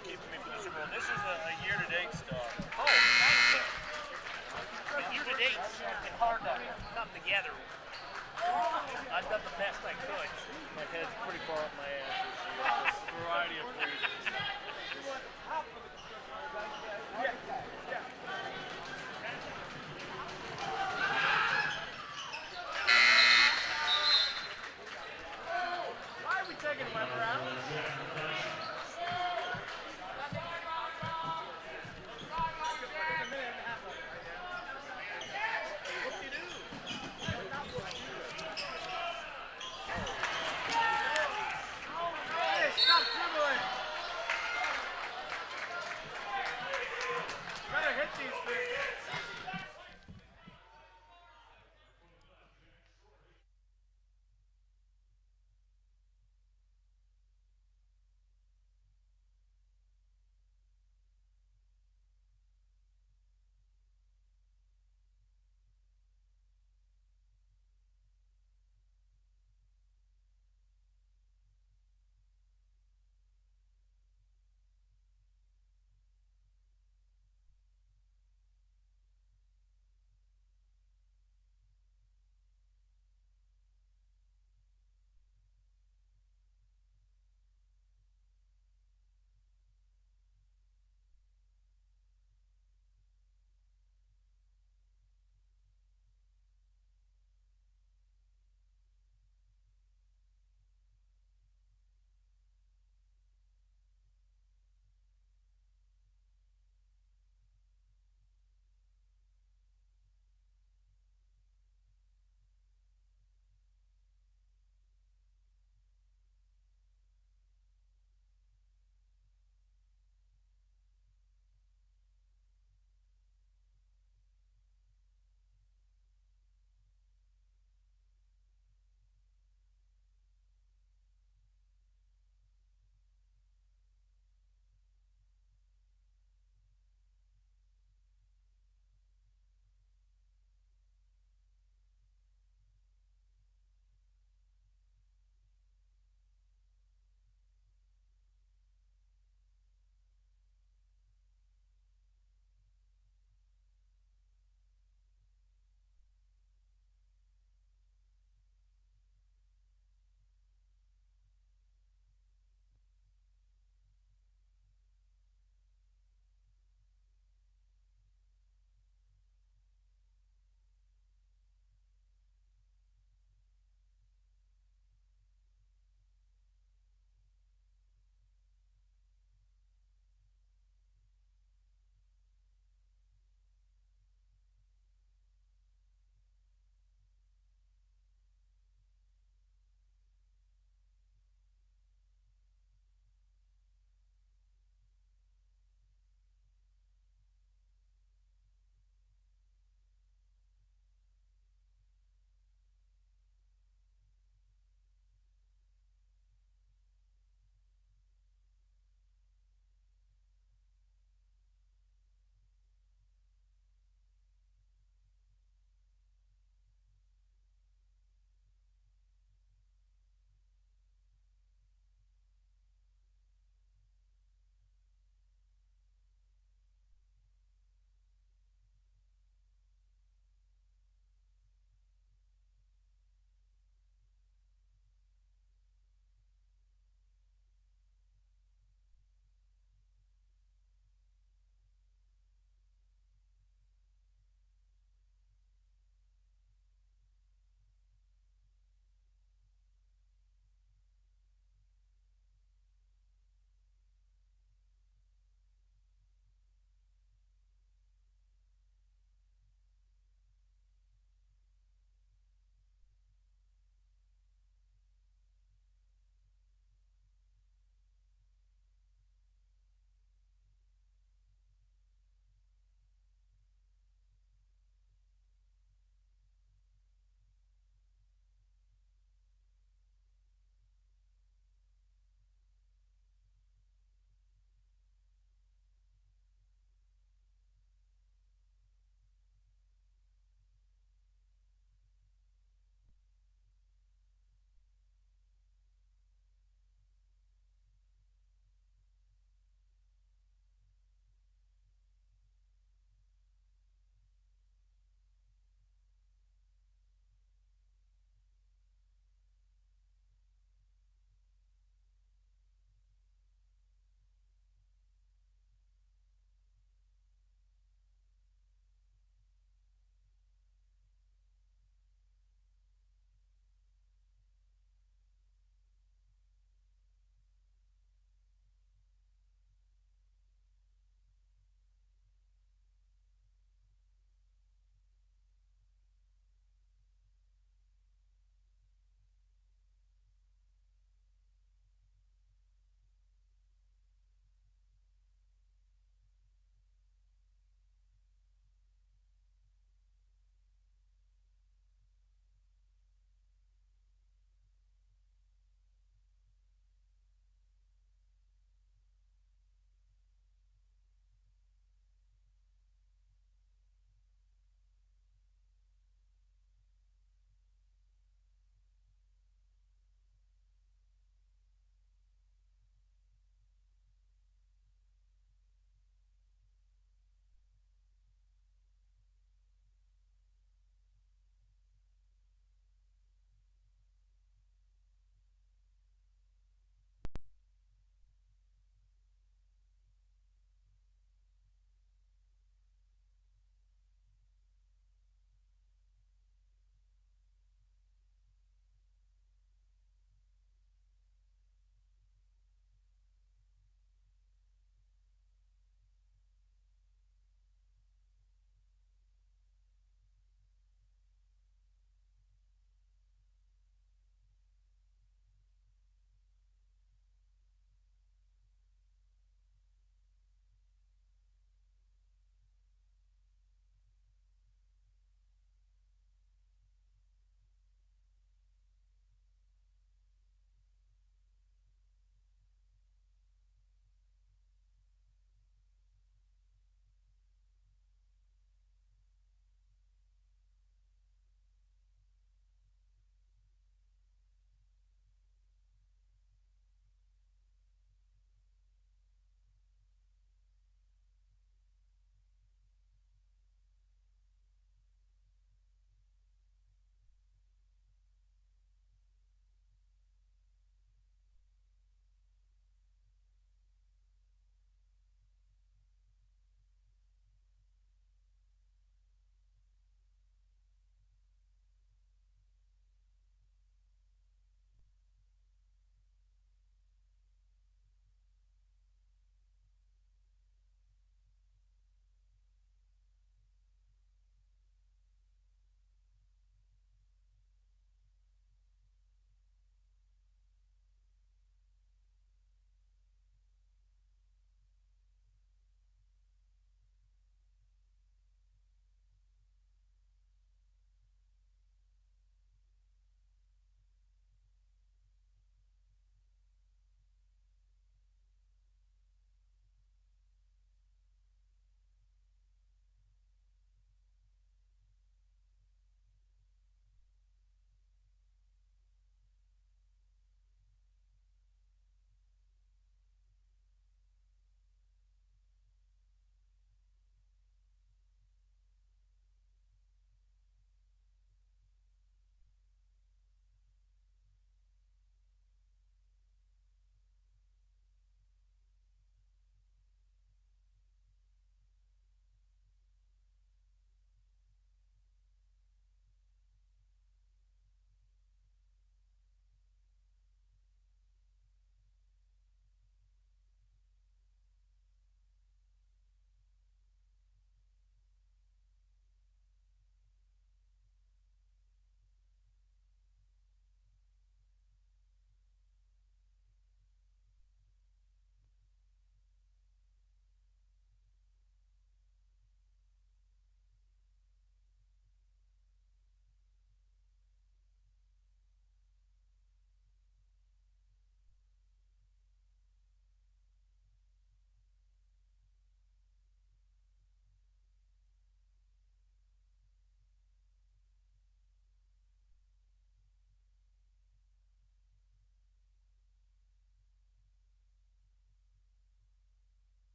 been keeping me for the Super Bowl. This is a year-to-date star. Oh, thank you. But year-to-date's hard to come together. I've done the best I could. My head's pretty far up my ass this year for a variety of reasons. Why are we taking him around?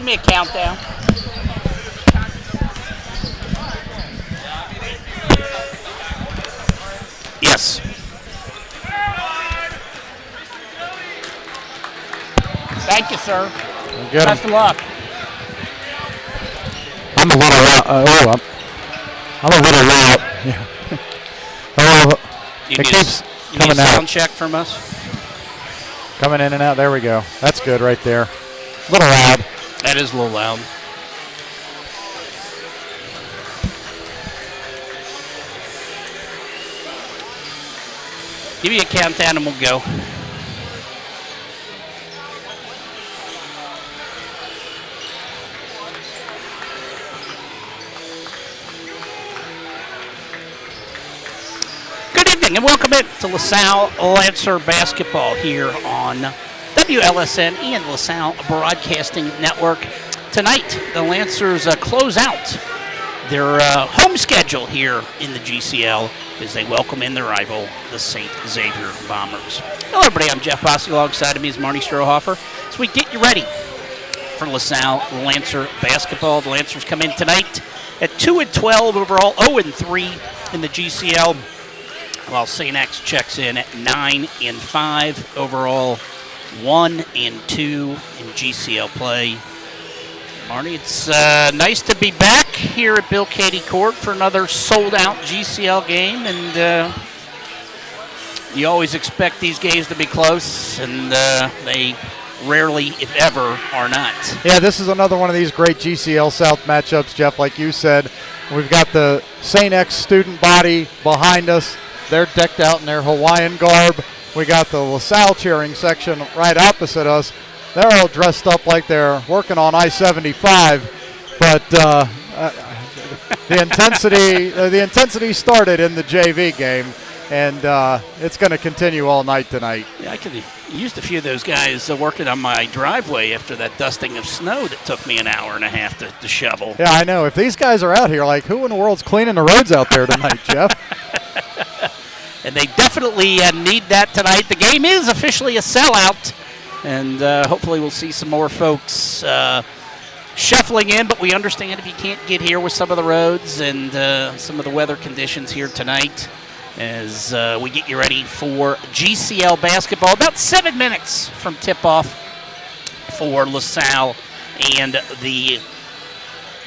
me a countdown. Yes. Thank you, sir. Good. Best of luck. I'm a little loud. I'm a little loud. Yeah. You it keeps need coming a sound out. check from us? Coming in and out. There we go. That's good right there. A little loud. That is a little loud. Give me a countdown and we'll go. Good evening and welcome in to LaSalle Lancer basketball here on WLSN and LaSalle Broadcasting Network. Tonight, the Lancers close out their home schedule here in the GCL as they welcome in their rival, the St. Xavier Bombers. Hello, everybody. I'm Jeff Bosse. Alongside of me is Marty Strohhofer. So we get you ready for LaSalle Lancer basketball. The Lancers come in tonight at 2-12 overall, 0-3 in the GCL, while St. X checks in at 9-5 overall, 1-2 in GCL play. Marty, it's nice to be back here at Bill Cady Court for another sold-out GCL game, and you always expect these games to be close, and they rarely, if ever, are not. Yeah, this is another one of these great GCL South matchups, Jeff, like you said. We've got the St. X student body behind us. They're decked out in their Hawaiian garb. We got the LaSalle cheering section right opposite us. They're all dressed up like they're working on I-75, but the intensity started in the JV game, and it's going to continue all night tonight. Yeah, I could have used a few of those guys working on my driveway after that dusting of snow that took me an hour and a half to shovel. Yeah, I know. If these guys are out here, like, who in the world's cleaning the roads out there tonight, Jeff? And they definitely need that tonight. The game is officially a sellout. And hopefully we'll see some more folks shuffling in, but we understand if you can't get here with some of the roads and some of the weather conditions here tonight as we get you ready for GCL basketball. About 7 minutes from tip-off for LaSalle and the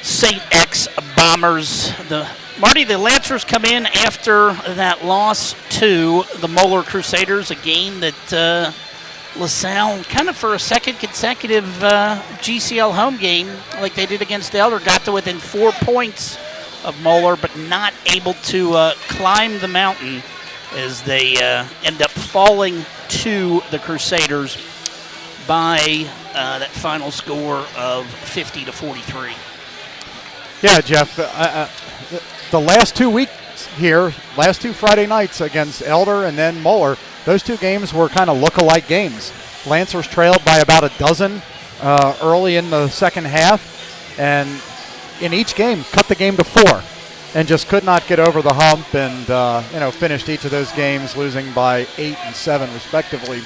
St. X Bombers. Marty, the Lancers come in after that loss to the Moeller Crusaders, a game that LaSalle, kind of for a second consecutive GCL home game, like they did against Elder, got to within 4 points of Moeller, but not able to climb the mountain as they end up falling to the Crusaders by that final score of 50-43. Yeah, Jeff. The last 2 weeks here, last two Friday nights against Elder and then Moeller, those two games were kind of look-alike games. Lancers trailed by about a dozen early in the second half, and in each game cut the game to 4 and just could not get over the hump and finished each of those games losing by 8 and 7 respectively.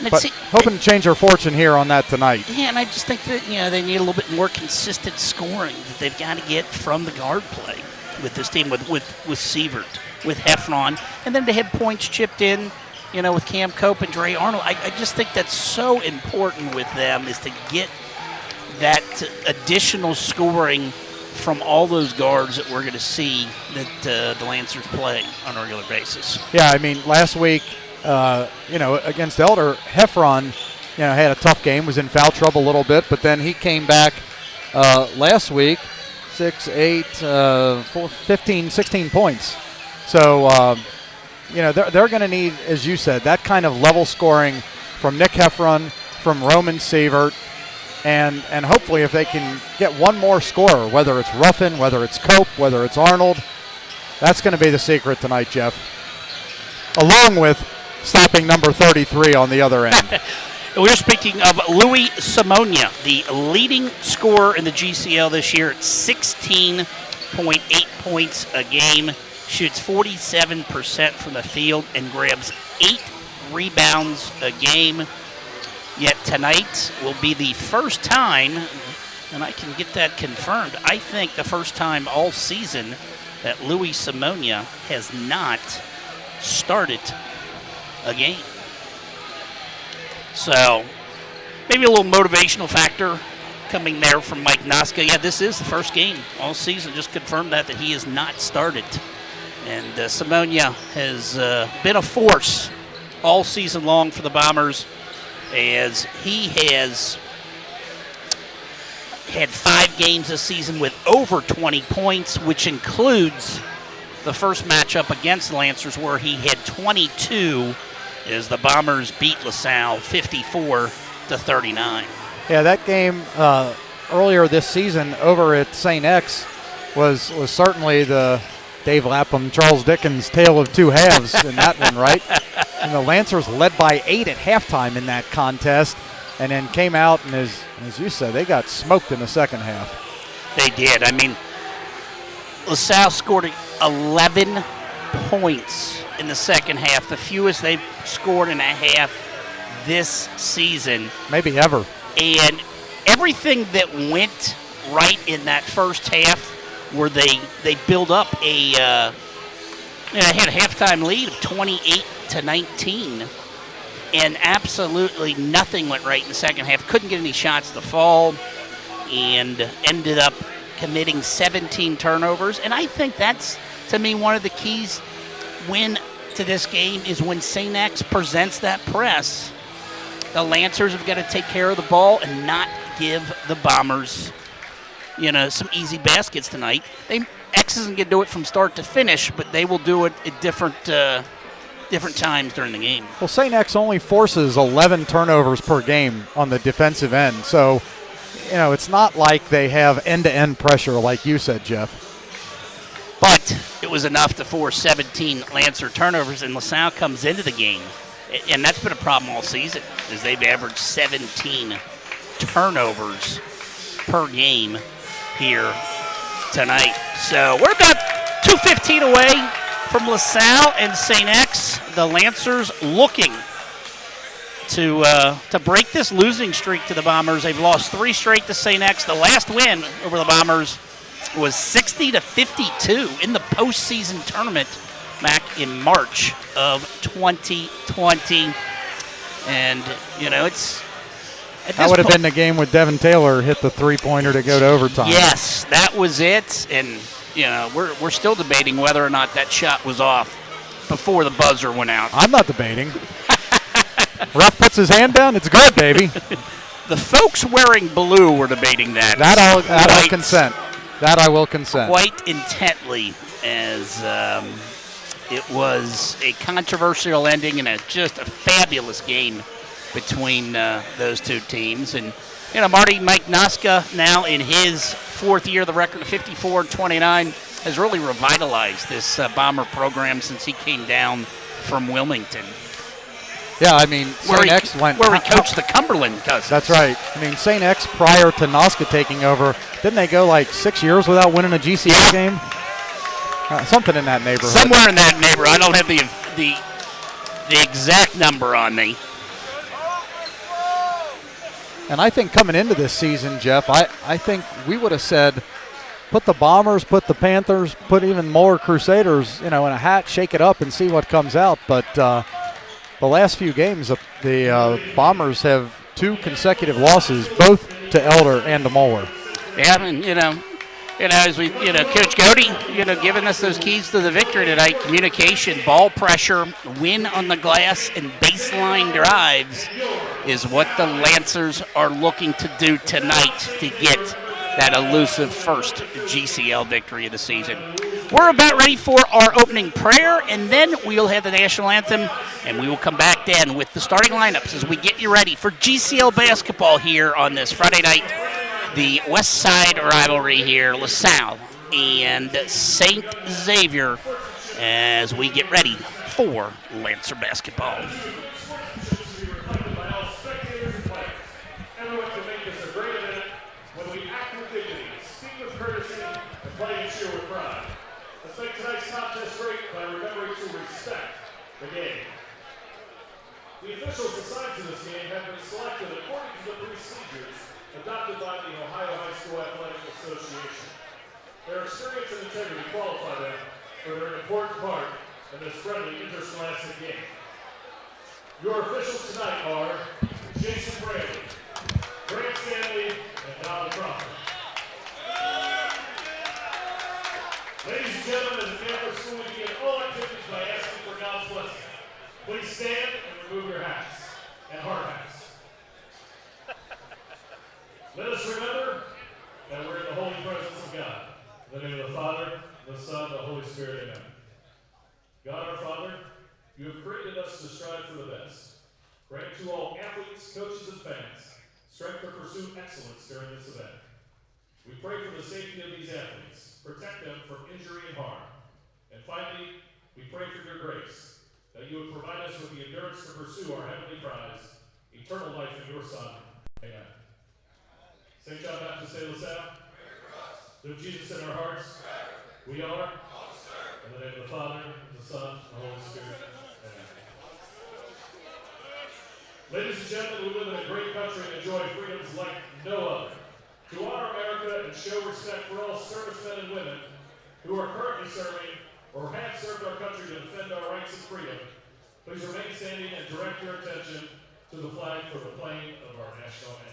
But hoping to change their fortune here on that tonight. Yeah, and I just think that they need a little bit more consistent scoring that they've got to get from the guard play with this team, with Sievert, with Heffron, and then to have points chipped in, with Cam Cope and Dre Arnold. I just think that's so important with them, is to get that additional scoring from all those guards that we're going to see that the Lancers play on a regular basis. Yeah, I mean, last week, against Elder, Heffron, had a tough game, was in foul trouble a little bit, but then he came back last week, 6, 8, 15, 16 points. So, they're going to need, as you said, that kind of level scoring from Nick Heffron, from Roman Sievert, and hopefully if they can get one more scorer, whether it's Ruffin, whether it's Cope, whether it's Arnold, that's going to be the secret tonight, Jeff. Along with stopping number 33 on the other end. We're speaking of Louis Simonia, the leading scorer in the GCL this year at 16.8 points a game, shoots 47% from the field, and grabs 8 rebounds a game. Yet tonight will be the first time and I can get that confirmed, I think the first time all season that Louis Simonia has not started a game. So maybe a little motivational factor coming there from Mike Noska. Yeah, this is the first game all season. Just confirmed that he has not started. And Simonia has been a force all season long for the Bombers, as he has had 5 games this season with over 20 points, which includes the first matchup against the Lancers where he had 22 as the Bombers beat LaSalle 54-39. Yeah, that game earlier this season over at St. X was certainly the Dave Lapham, Charles Dickens tale of two halves in that one, right? And the Lancers led by 8 at halftime in that contest, and then came out and, as you said, they got smoked in the second half. They did. I mean, LaSalle scored 11 points in the second half, the fewest they've scored in a half this season. Maybe ever. And everything that went right in that first half, where they build up had a halftime lead of 28-19, and absolutely nothing went right in the second half. Couldn't get any shots to fall, and ended up committing 17 turnovers. And I think that's, to me, one of the keys to this game is when St. X presents that press. The Lancers have got to take care of the ball and not give the Bombers, some easy baskets tonight. X isn't going to do it from start to finish, but they will do it at different times during the game. Well, St. X only forces 11 turnovers per game on the defensive end, so it's not like they have end-to-end pressure like you said, Jeff. But it was enough to force 17 Lancer turnovers, and LaSalle comes into the game. And that's been a problem all season, is they've averaged 17 turnovers per game here tonight. So we're about 2:15 away from LaSalle and St. X. The Lancers looking to break this losing streak to the Bombers. They've lost 3 straight to St. X. The last win over the Bombers was 60-52 in the postseason tournament back in March of 2020. And, it's... That would have been the game with Devin Taylor hit the three-pointer to go to overtime. Yes, that was it. And, we're still debating whether or not that shot was off before the buzzer went out. I'm not debating. Ref puts his hand down, it's good, baby. The folks wearing blue were debating that. That I'll consent. That I will consent. Quite intently, as it was a controversial ending and just a fabulous game between those two teams. And, Mike Noska, now in his 4th year, the record of 54-29, has really revitalized this Bomber program since he came down from Wilmington. Yeah, I mean, St. X went... Where he coached the Cumberland Cousins. That's right. I mean, St. X, prior to Noska taking over, didn't they go 6 years without winning a GCL game? Something in that neighborhood. Somewhere in that neighborhood. I don't have the exact number on me. And I think coming into this season, Jeff, I think we would have said, put the Bombers, put the Panthers, put even more Crusaders, in a hat, shake it up and see what comes out. But the last few games, the Bombers have 2 consecutive losses, both to Elder and to Moeller. Yeah, and, as we, Coach Cody, giving us those keys to the victory tonight: communication, ball pressure, win on the glass, and baseline drives is what the Lancers are looking to do tonight to get that elusive first GCL victory of the season. We're about ready for our opening prayer, and then we'll have the national anthem, and we will come back then with the starting lineups as we get you ready for GCL basketball here on this Friday night. The West Side rivalry here, LaSalle and St. Xavier, as we get ready for Lancer basketball. The officials assigned to this game have been selected according to the procedures adopted by the Ohio High School Athletic Association. Their experience and integrity qualify them for their important part in this friendly interscholastic game. Your officials tonight are Jason Bradley, Grant Stanley, and Don Crawford. Ladies and gentlemen, as the Catholic school, we begin all activities by asking for God's blessing. Please stand and remove your hats and hard hats. Let us remember that we're in the holy presence of God. In the name of the Father, the Son, and the Holy Spirit, amen. God our Father, you have created us to strive for the best. Grant to all athletes, coaches, and fans strength to pursue excellence during this event. We pray for the safety of these athletes, protect them from injury and harm. And finally, we pray for your grace, that you would provide us with the endurance to pursue our heavenly prize, eternal life in your Son. Amen. St. John Baptist de La Salle, through Jesus in our hearts, we are, in the name of the Father, the Son, and the Holy Spirit. Amen. Ladies and gentlemen, we live in a great country and enjoy freedoms like no other. To honor America and show respect for all servicemen and women who are currently serving or have served our country to defend our rights and freedom, please remain standing and direct your attention to the flag for the playing of our national anthem.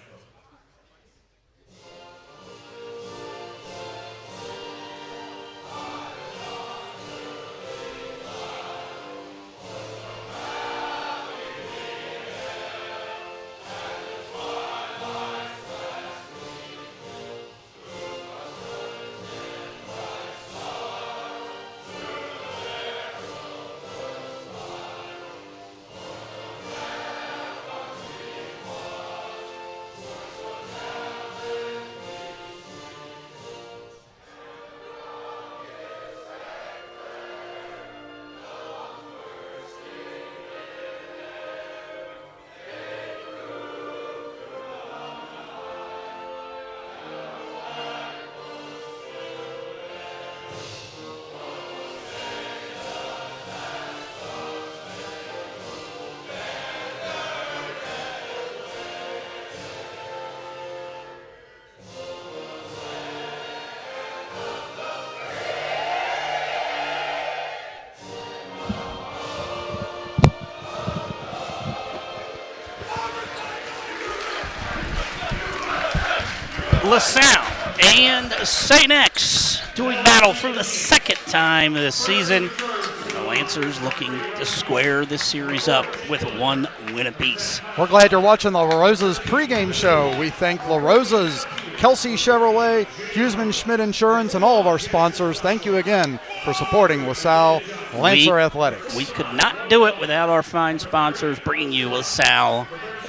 LaSalle and St. X doing battle for the second time this season. And the Lancers looking to square this series up with one win apiece. We're glad you're watching the La Rosa's pregame show. We thank La Rosa's, Kelsey Chevrolet, Huseman Schmidt Insurance, and all of our sponsors. Thank you again for supporting LaSalle Lancer Athletics. We could not do it without our fine sponsors bringing you LaSalle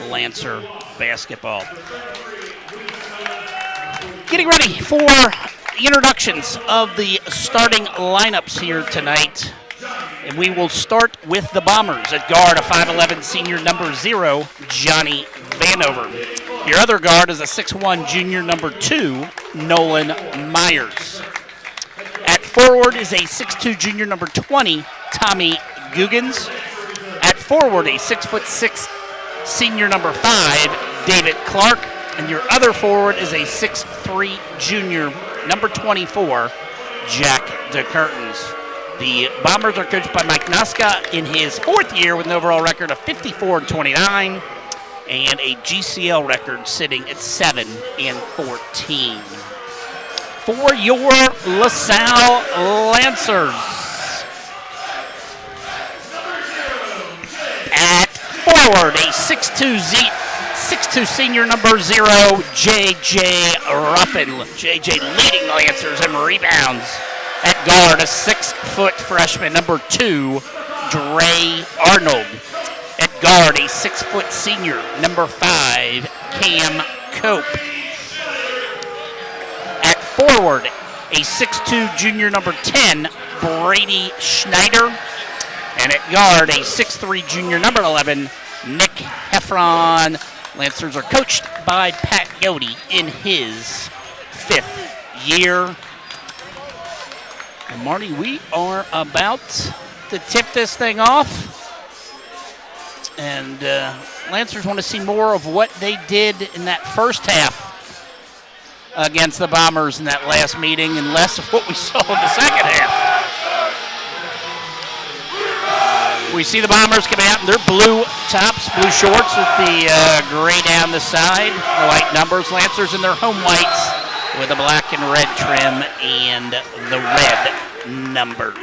Lancer basketball. Getting ready for introductions of the starting lineups here tonight. And we will start with the Bombers at guard, a 5'11 senior number 0, Johnny Vanover. Your other guard is a 6'1 junior number 2, Nolan Myers. At forward is a 6'2 junior number 20, Tommy Guggens. At forward, a 6'6 senior number 5, David Clark. And your other forward is a 6'3 junior, number 24, Jack DeCurtins. The Bombers are coached by Mike Noska in his fourth year with an overall record of 54-29 and a GCL record sitting at 7-14. For your LaSalle Lancers, at forward, a 6'2 senior number 0, J.J. Ruffin. J.J. leading the Lancers in rebounds. At guard, a 6-foot freshman number 2, Dre Arnold. At guard, a 6-foot senior number 5, Cam Cope. At forward, a 6'2 junior number 10, Brady Schneider. And at guard, a 6'3 junior number 11, Nick Heffron. Lancers are coached by Pat Godey in his 5th year. And Marty, we are about to tip this thing off. And Lancers want to see more of what they did in that first half against the Bombers in that last meeting and less of what we saw in the second half. We see the Bombers coming out in their blue tops, blue shorts with the gray down the side, the white numbers. Lancers in their home whites with the black and red trim and the red numbers.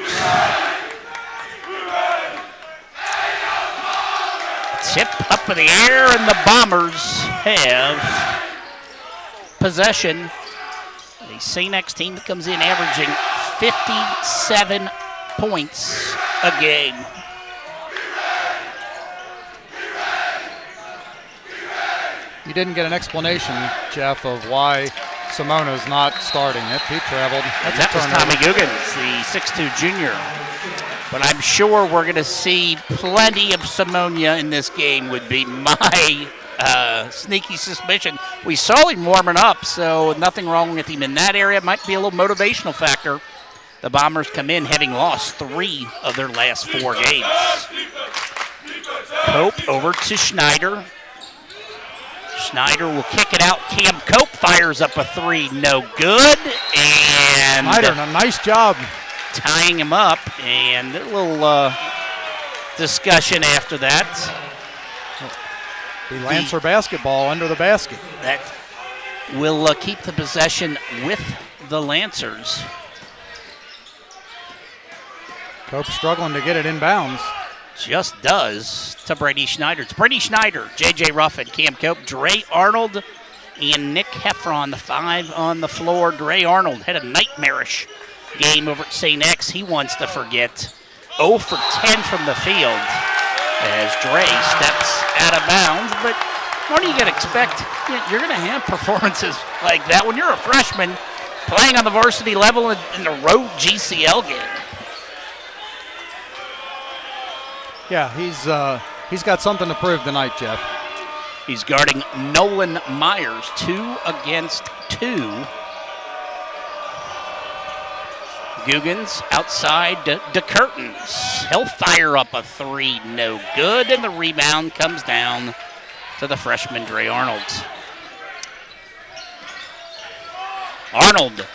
Tip up in the air, and the Bombers have possession. The St. X team that comes in averaging 57 points a game. You didn't get an explanation, Jeff, of why Simona's not starting it. He traveled. That was Tommy Googans, the 6'2 junior. But I'm sure we're going to see plenty of Simonia in this game would be my sneaky suspicion. We saw him warming up, so nothing wrong with him in that area. It might be a little motivational factor. The Bombers come in having lost 3 of their last 4 games. Cope over to Schneider. Schneider will kick it out. Cam Cope fires up a 3, no good. And Schneider, a nice job. Tying him up, and a little discussion after that. The Lancer basketball under the basket. That will keep the possession with the Lancers. Cope struggling to get it inbounds. Just does to Brady Schneider. It's Brady Schneider, J.J. Ruffin, Cam Cope, Dre Arnold, and Nick Heffron, the 5 on the floor. Dre Arnold had a nightmarish game over at St. X. He wants to forget. 0 for 10 from the field as Dre steps out of bounds. But what do you expect? You're going to have performances like that when you're a freshman playing on the varsity level in the road GCL game. Yeah, he's got something to prove tonight, Jeff. He's guarding Nolan Myers, 2 against 2. Guggens outside to Curtains. He'll fire up a 3, no good, and the rebound comes down to the freshman Dre Arnold. Arnold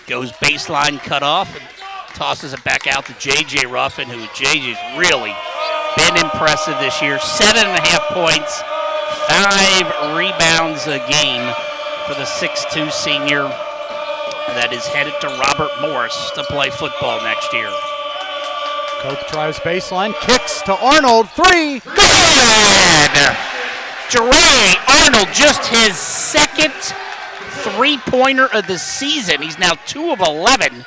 goes baseline cut off and tosses it back out to J.J. Ruffin, who J.J.'s really been impressive this year. 7.5 points, 5 rebounds a game for the 6'2 senior that is headed to Robert Morris to play football next year. Cope tries baseline, kicks to Arnold, 3. Good! Dre Arnold, just his second three-pointer of the season. He's now 2 of 11.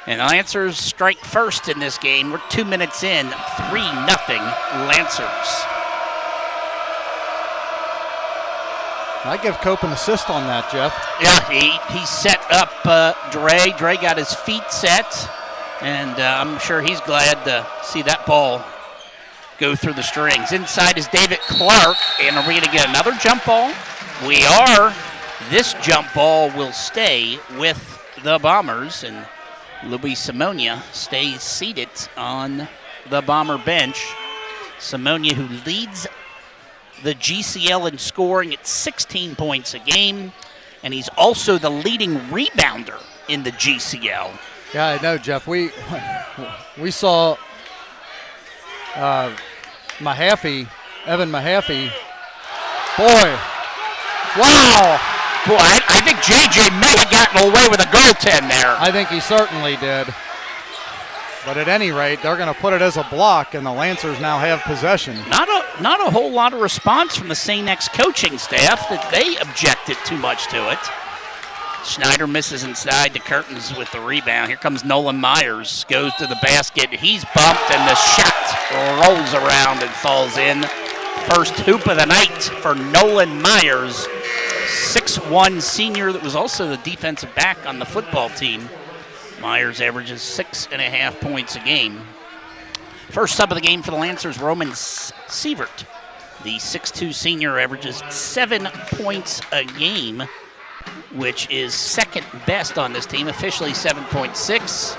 And Lancers strike first in this game. We're 2 minutes in, 3-0 Lancers. I give Cope an assist on that, Jeff. Yeah, he set up Dre. Dre got his feet set, and I'm sure he's glad to see that ball go through the strings. Inside is David Clark, and are we going to get another jump ball? We are. This jump ball will stay with the Bombers, and Louis Simonia stays seated on the Bomber bench. Simonia, who leads the GCL in scoring at 16 points a game, and he's also the leading rebounder in the GCL. Yeah, I know, Jeff. We saw Evan Mahaffey. Boy, wow. Boy, I think JJ may have gotten away with a goaltend there. I think he certainly did. But at any rate, they're going to put it as a block, and the Lancers now have possession. Not a whole lot of response from the St. X coaching staff that they objected too much to it. Schneider misses inside to Curtains with the rebound. Here comes Nolan Myers, goes to the basket. He's bumped, and the shot rolls around and falls in. First hoop of the night for Nolan Myers, 6'1 senior that was also the defensive back on the football team. Myers averages 6.5 points a game. First sub of the game for the Lancers, Roman Sievert. The 6'2 senior averages 7 points a game, which is second best on this team, officially 7.6.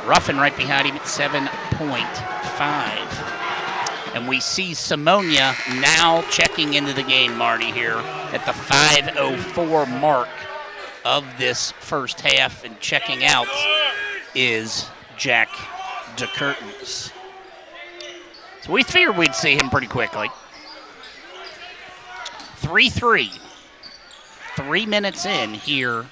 Ruffin right behind him at 7.5. And we see Simonia now checking into the game, Marty, here at the 5:04 mark of this first half, and checking out is Jack DeCurtains. So we figured we'd see him pretty quickly. 3-3. 3 minutes in here,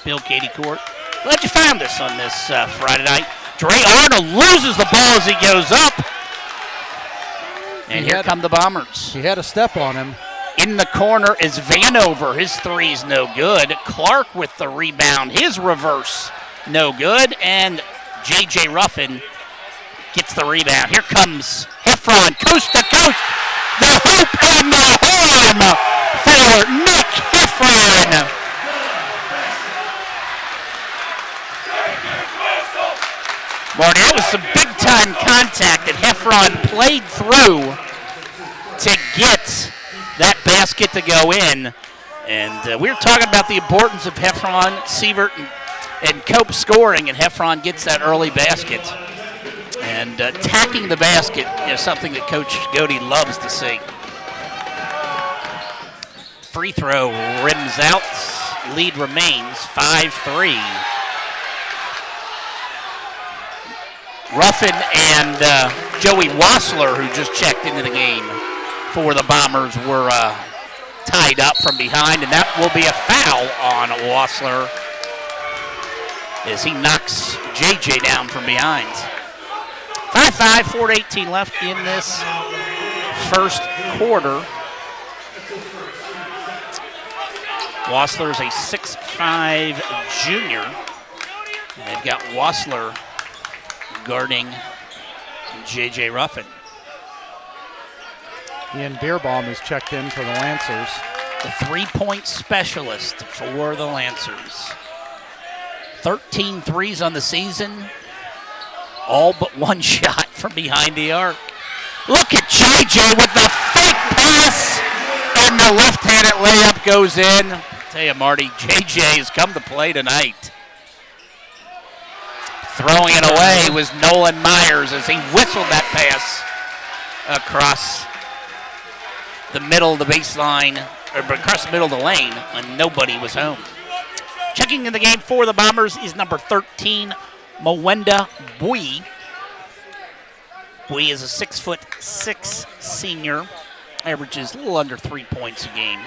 Bill Cady Court. Glad you found us on this Friday night. Dre Arnold loses the ball as he goes up. And here come the Bombers. He had a step on him. In the corner is Vanover. His three's no good. Clark with the rebound. His reverse, no good. And J.J. Ruffin gets the rebound. Here comes Heffron, coast to coast. The hoop and the horn for Nick Heffron. Marty, that was some big-time contact that Heffron played through to get that basket to go in. And we were talking about the importance of Heffron, Sievert, and Cope scoring, and Heffron gets that early basket. And tacking the basket is something that Coach Godey loves to see. Free throw rims out. Lead remains 5-3. Ruffin and Joey Wassler, who just checked into the game for the Bombers, were tied up from behind, and that will be a foul on Wassler as he knocks JJ down from behind. 5-5, 4:18 left in this first quarter. Wassler's a 6'5" junior. And they've got Wassler guarding J.J. Ruffin. Ian Beerbaum has checked in for the Lancers. The three-point specialist for the Lancers. 13 threes on the season, all but one shot from behind the arc. Look at J.J. with the fake pass, and the left-handed layup goes in. I tell you, Marty, J.J. has come to play tonight. Throwing it away was Nolan Myers as he whistled that pass across the middle of the baseline, or across the middle of the lane, and nobody was home. Checking in the game for the Bombers is number 13, Mwenda Bui. Bui is a 6'6" senior, averages a little under 3 points a game.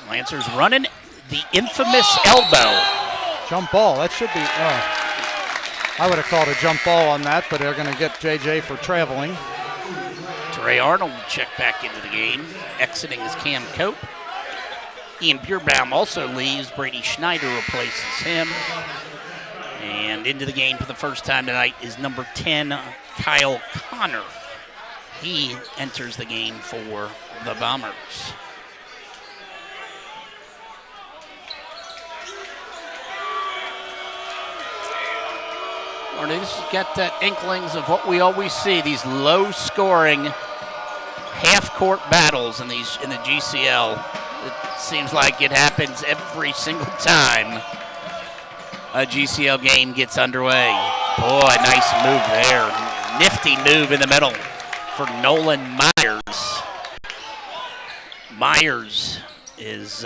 Lancers running the infamous elbow. Jump ball. That should be. I would have called a jump ball on that, but they're going to get JJ for traveling. Trey Arnold will check back into the game. Exiting is Cam Cope. Ian Beerbaum also leaves. Brady Schneider replaces him. And into the game for the first time tonight is number 10, Kyle Connor. He enters the game for the Bombers. This has got inklings of what we always see, these low-scoring half-court battles in the GCL. It seems like it happens every single time a GCL game gets underway. Boy, nice move there. Nifty move in the middle for Nolan Myers. Myers is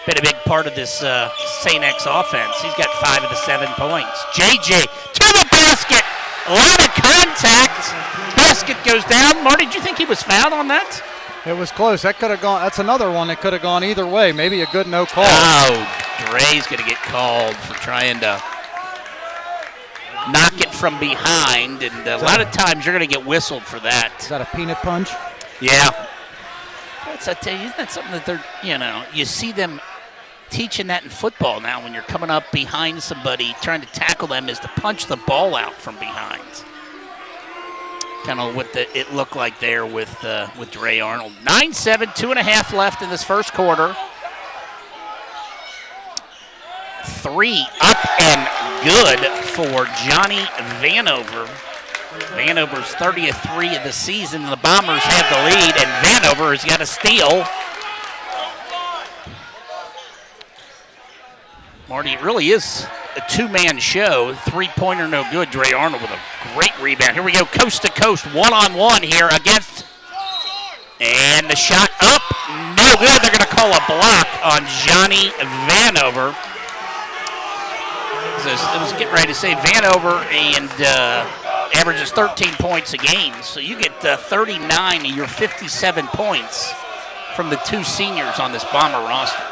been a big part of this St. X offense. He's got 5 of the 7 points. JJ to the basket. A lot of contact. Basket goes down. Marty, did you think he was fouled on that? It was close. That could have gone. That's another one that could have gone either way. Maybe a good no call. Oh, Dre's going to get called for trying to knock it from behind. And a lot of times you're going to get whistled for that. Is that a peanut punch? Yeah. I tell you, isn't that something that they're, you see them teaching that in football now when you're coming up behind somebody, trying to tackle them, is to punch the ball out from behind. Kind of what it looked like there with Dre Arnold. 9-7, 2.5 left in this first quarter. 3 up and good for Johnny Vanover. Vanover's 30th 3 of the season. The Bombers have the lead, and Vanover has got a steal. Marty, it really is a two-man show. Three-pointer no good. Dre Arnold with a great rebound. Here we go, coast to coast, one-on-one here against, and the shot up, no good. They're going to call a block on Johnny Vanover. I was getting ready to say Vanover and averages 13 points a game. So you get 39 of your 57 points from the two seniors on this Bomber roster.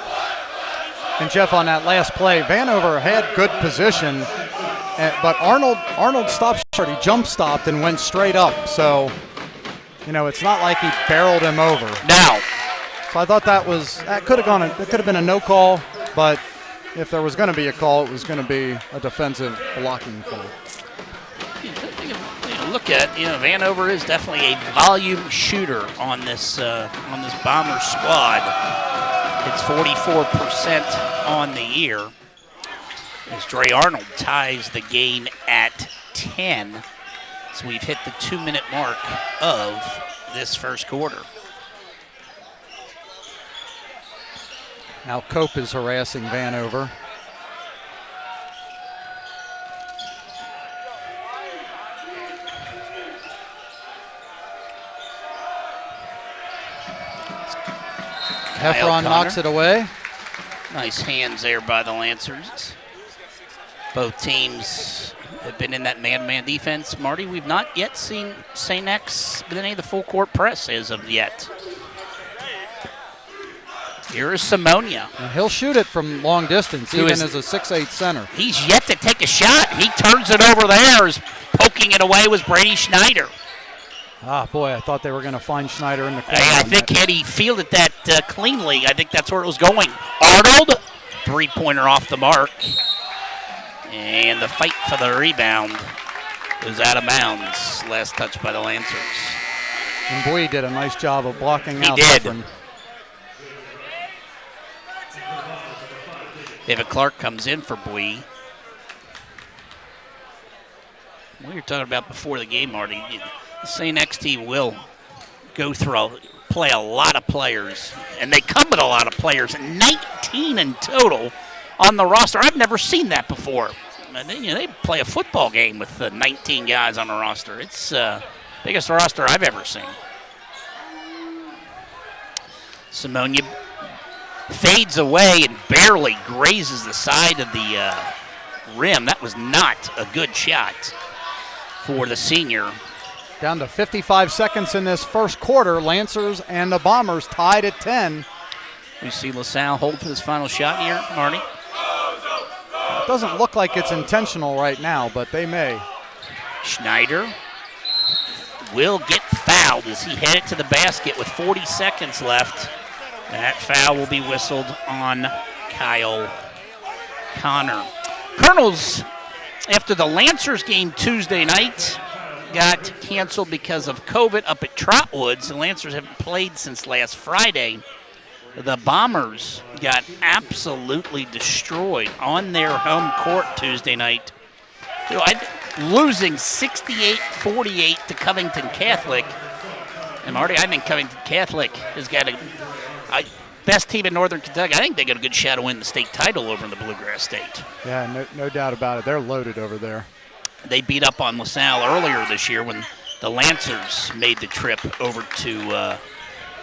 And Jeff, on that last play, Vanover had good position, but Arnold stopped short. He jump stopped and went straight up. So, it's not like he barreled him over. No. So I thought that could have been a no call, but if there was going to be a call, it was going to be a defensive blocking call. Look at, Vanover is definitely a volume shooter on this Bomber squad. It's 44% on the year as Dre Arnold ties the game at 10. So we've hit the 2-minute mark of this first quarter. Now Cope is harassing Vanover. Heffron knocks it away. Nice hands there by the Lancers. Both teams have been in that man-to-man defense. Marty, we've not yet seen St. X with any of the full-court press as of yet. Here is Simonia. And he'll shoot it from long distance, even as a 6'8 center. He's yet to take a shot. He turns it over there. Poking it away was Brady Schneider. Ah, boy, I thought they were going to find Schneider in the corner. I think had he fielded that cleanly, I think that's where it was going. Arnold, three-pointer off the mark. And the fight for the rebound was out of bounds. Last touch by the Lancers. And Bowie did a nice job of blocking out. He did. Heffron. David Clark comes in for Bowie. We were talking about before the game, Marty. The St. X team will play a lot of players, and they come with a lot of players, 19 in total on the roster. I've never seen that before. And then, they play a football game with 19 guys on the roster. It's the biggest roster I've ever seen. Simonia fades away and barely grazes the side of the rim. That was not a good shot for the senior. Down to 55 seconds in this first quarter. Lancers and the Bombers tied at 10. We see LaSalle hold for this final shot here, Marty. It doesn't look like it's intentional right now, but they may. Schneider will get fouled as he headed to the basket with 40 seconds left. That foul will be whistled on Kyle Connor. Colonels, after the Lancers game Tuesday night, got canceled because of COVID up at Trotwoods. The Lancers haven't played since last Friday. The Bombers got absolutely destroyed on their home court Tuesday night. Losing 68-48 to Covington Catholic. And Marty, I think Covington Catholic has got a best team in Northern Kentucky. I think they got a good shot to win the state title over in the Bluegrass State. Yeah, no doubt about it. They're loaded over there. They beat up on LaSalle earlier this year when the Lancers made the trip over to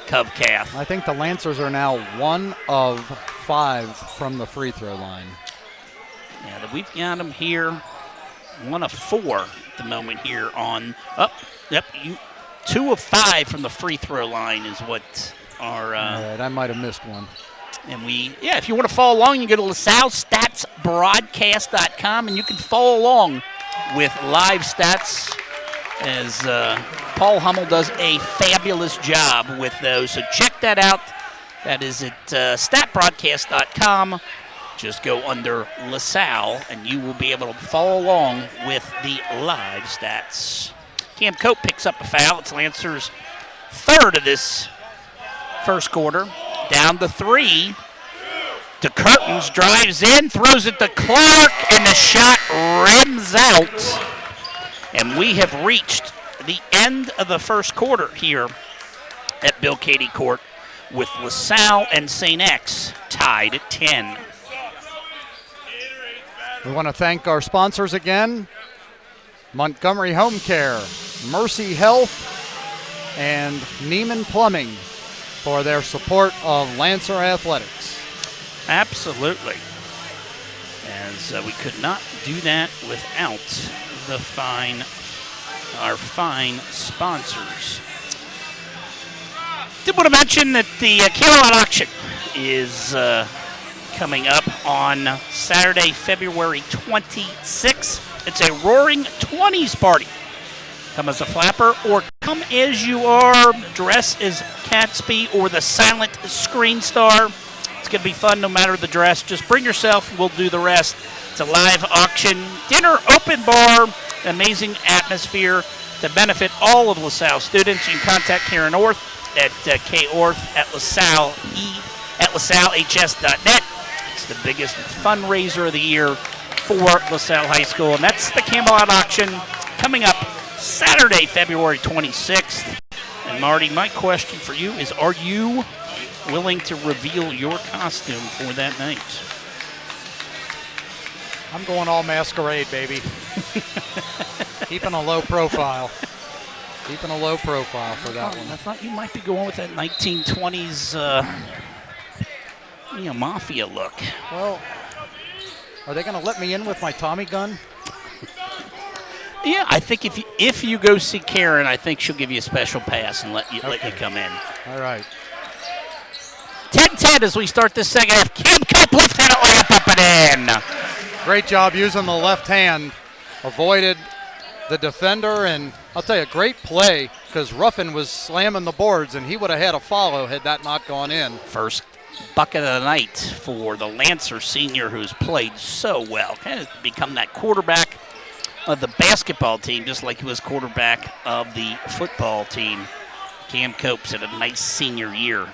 Cov-Cath. I think the Lancers are now 1 of 5 from the free throw line. Yeah, we've got them here 1 of 4 at the moment here on. 2 of 5 from the free throw line is what our. Right, I might have missed one. And if you want to follow along, you go to LaSalleStatsBroadcast.com and you can follow along with live stats as Paul Hummel does a fabulous job with those. So check that out. That is at StatBroadcast.com. Just go under LaSalle and you will be able to follow along with the live stats. Cam Cope picks up a foul. It's Lancers' third of this first quarter. Down to 3. To Curtins, drives in, throws it to Clark, and the shot rims out. And we have reached the end of the first quarter here at Bill Cady Court with LaSalle and St. X tied at 10. We want to thank our sponsors again, Montgomery Home Care, Mercy Health, and Neiman Plumbing for their support of Lancer Athletics. Absolutely. As we could not do that without our fine sponsors. Did want to mention that the Camelot auction is coming up on Saturday, February 26th. It's a Roaring 20s party. Come as a flapper or come as you are, dress as Catsby or the silent screen star. It's going to be fun no matter the dress. Just bring yourself, we'll do the rest. It's a live auction, dinner, open bar, amazing atmosphere to benefit all of LaSalle students. You can contact Karen Orth at KOrth@LaSalleHS.net. It's the biggest fundraiser of the year for LaSalle High School, and that's the Camelot auction coming up Saturday, February 26th. And Marty, my question for you is, are you willing to reveal your costume for that night? I'm going all masquerade, baby. Keeping a low profile. Keeping a low profile for that one. I thought you might be going with that 1920s mafia look. Well, are they going to let me in with my Tommy gun? Yeah, I think if you go see Karen, I think she'll give you a special pass and let you come in. All right. 10-10 as we start this second half. Cam Cope left-handed layup up and in. Great job using the left hand. Avoided the defender, and I'll tell you, great play because Ruffin was slamming the boards, and he would have had a follow had that not gone in. First bucket of the night for the Lancer senior, who's played so well. Kind of become that quarterback of the basketball team, just like he was quarterback of the football team. Cam Cope's had a nice senior year.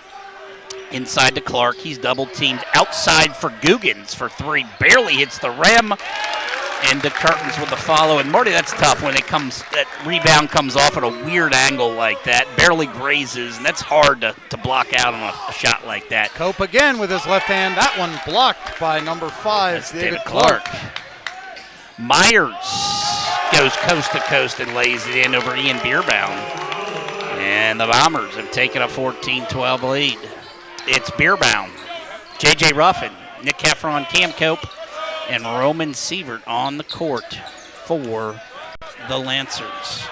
Inside to Clark, he's double teamed outside for Googans for three, barely hits the rim, and to Curtins with the follow. And Marty, that's tough when that rebound comes off at a weird angle like that, barely grazes, and that's hard to block out on a shot like that. Cope again with his left hand, that one blocked by number 5, That's David Clark. Myers goes coast to coast and lays it in over Ian Bierbaum. And the Bombers have taken a 14-12 lead. It's Bierbaum, J.J. Ruffin, Nick Heffron, Cam Cope, and Roman Sievert on the court for the Lancers.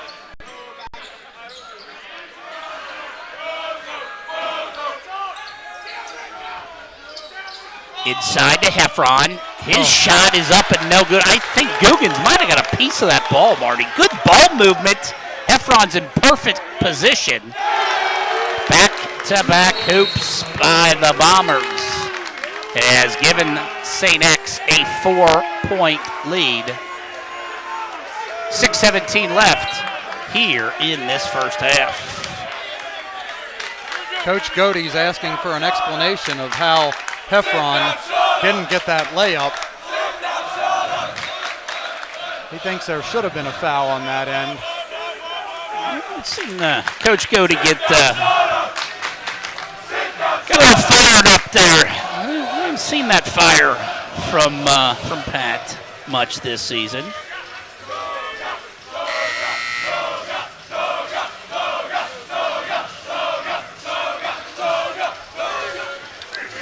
Inside to Heffron. His shot is up and no good. I think Googans might have got a piece of that ball, Marty. Good ball movement. Heffron's in perfect position. Back-to-back hoops by the Bombers. It has given St. X a 4-point lead. 6:17 left here in this first half. Coach Godey's asking for an explanation of how Heffron didn't get that layup. He thinks there should have been a foul on that end. I've seen Coach Godey get a little fired up there. I haven't seen that fire from Pat much this season.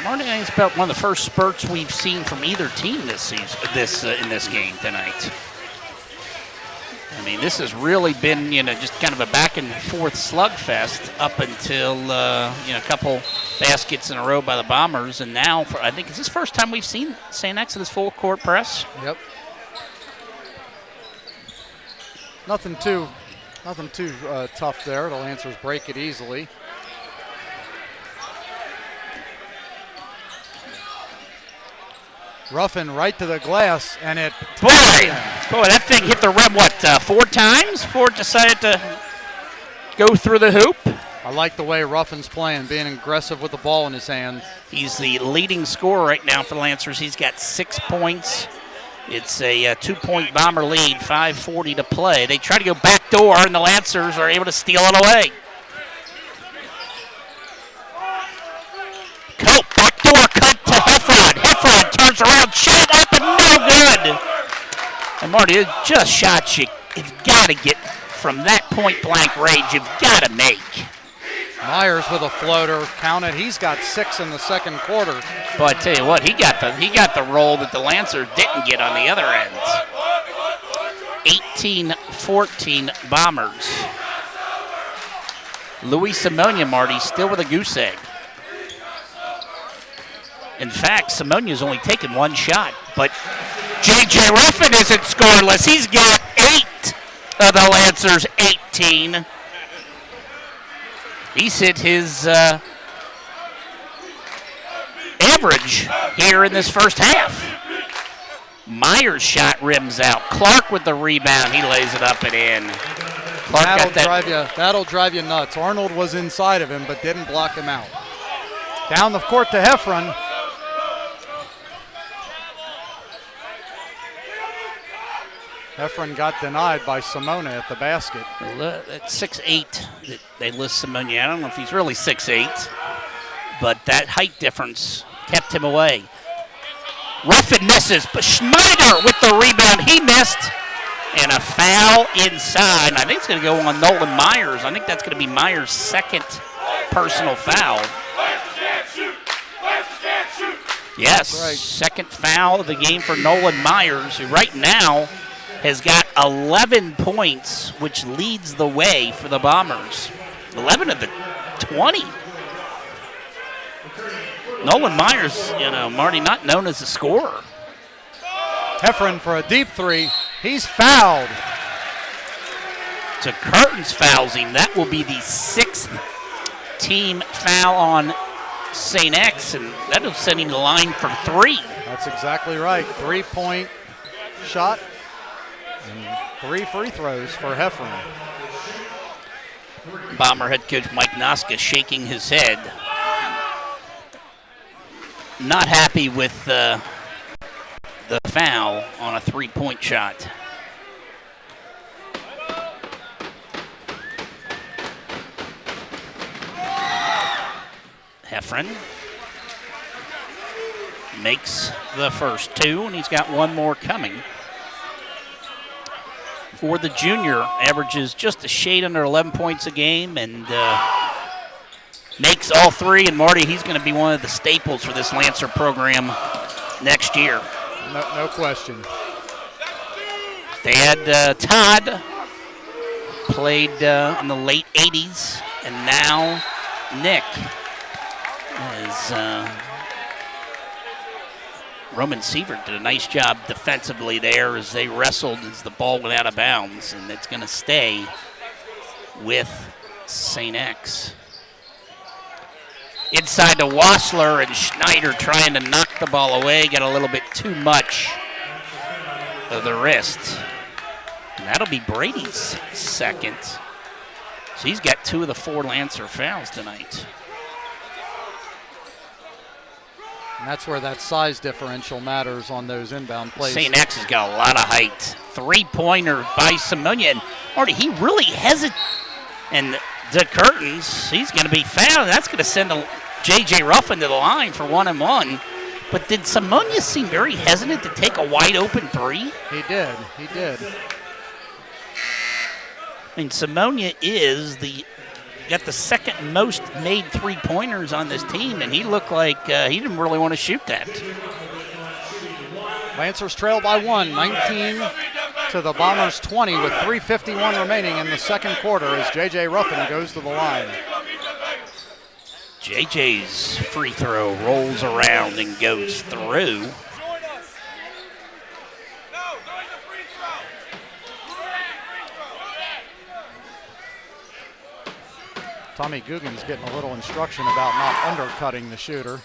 Marty, I think it's about one of the first spurts we've seen from either team this season, in this game tonight. I mean, this has really been, just kind of a back and forth slugfest up until, a couple baskets in a row by the Bombers. And now, I think, is this the first time we've seen St. X in this full court press? Yep. Nothing too tough there. The Lancers break it easily. Ruffin right to the glass, and it... Boy, that thing hit the rim, 4 times before it decided to go through the hoop? I like the way Ruffin's playing, being aggressive with the ball in his hand. He's the leading scorer right now for the Lancers. He's got 6 points. It's a 2-point Bomber lead, 5:40 to play. They try to go backdoor, and the Lancers are able to steal it away. Cope, backdoor cut to Heffron. Heffron turns around, shot up and no good. And Marty, it's just shots you've got to get from that point-blank range. You've got to make. Myers with a floater counted. He's got 6 in the second quarter. But I tell you what, he got the roll that the Lancers didn't get on the other end. 18-14 Bombers. Luis Simonia, Marty, still with a goose egg. In fact, Simonia's only taken 1 shot, but J.J. Ruffin isn't scoreless. He's got 8 of the Lancers' 18. He's hit his average here in this first half. Myers' shot rims out. Clark with the rebound. He lays it up and in. Clark That'll drive you nuts. Arnold was inside of him but didn't block him out. Down the court to Heffron. Heffron got denied by Simona at the basket. At 6'8", they list Simonia. I don't know if he's really 6'8", but that height difference kept him away. Ruffin misses, but Schneider with the rebound. He missed, and a foul inside. I think it's going to go on Nolan Myers. I think that's going to be Myers' second personal foul. Yes, right. Second foul of the game for Nolan Myers, who right now has got 11 points, which leads the way for the Bombers. 11 of the 20. Nolan Myers, Marty, not known as a scorer. Heffron for a deep 3. He's fouled. So Curtins fouls him. That will be the 6th team foul on St. X, and that'll send him to the line for 3. That's exactly right. 3-point shot and 3 free throws for Heffron. Bomber head coach Mike Noska shaking his head. Not happy with the foul on a 3-point shot. Heffron makes the first 2, and he's got 1 more coming. For the junior, averages just a shade under 11 points a game, and makes all 3. And Marty, he's going to be one of the staples for this Lancer program next year. No question. They had Todd, played in the late 80s, and now Nick as Roman Sievert did a nice job defensively there as they wrestled as the ball went out of bounds, and it's going to stay with St. X. Inside to Wassler, and Schneider trying to knock the ball away, got a little bit too much of the wrist. And that'll be Brady's second. So he's got 2 of the 4 Lancer fouls tonight. And that's where that size differential matters on those inbound plays. St. X has got a lot of height. 3-pointer by Simonia. And Marty, he really hesitated. And the Curtins, he's going to be fouled. That's going to send J.J. Ruffin to the line for 1-and-1. But did Simonia seem very hesitant to take a wide-open 3? He did. I mean, Simonia got the second most made 3-pointers on this team, and he looked like he didn't really want to shoot that. Lancers trail by 1, 19 to the Bombers 20 with 3:51 remaining in the second quarter as J.J. Ruffin goes to the line. J.J.'s free throw rolls around and goes through. Tommy Guggen's getting a little instruction about not undercutting the shooter.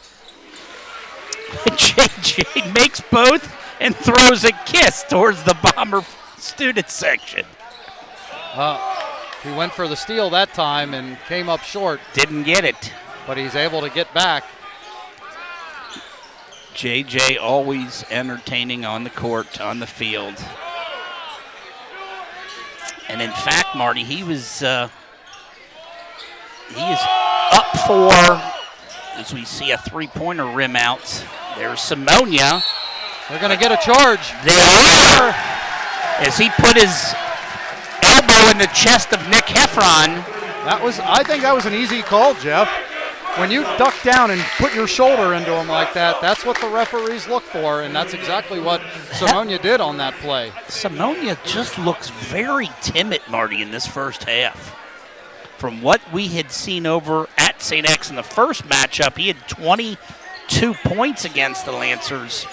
J.J. makes both and throws a kiss towards the Bomber student section. He went for the steal that time and came up short. Didn't get it. But he's able to get back. J.J. always entertaining on the court, on the field. And in fact, Marty, he is up for, as we see a 3-pointer rim out. There's Simonia. They're going to get a charge. They are. as he put his elbow in the chest of Nick Heffron. I think that was an easy call, Jeff. When you duck down and put your shoulder into him like that, that's what the referees look for, and that's exactly what Simonia did on that play. Simonia just looks very timid, Marty, in this first half. From what we had seen over at St. X in the first matchup, he had 22 points against the Lancers,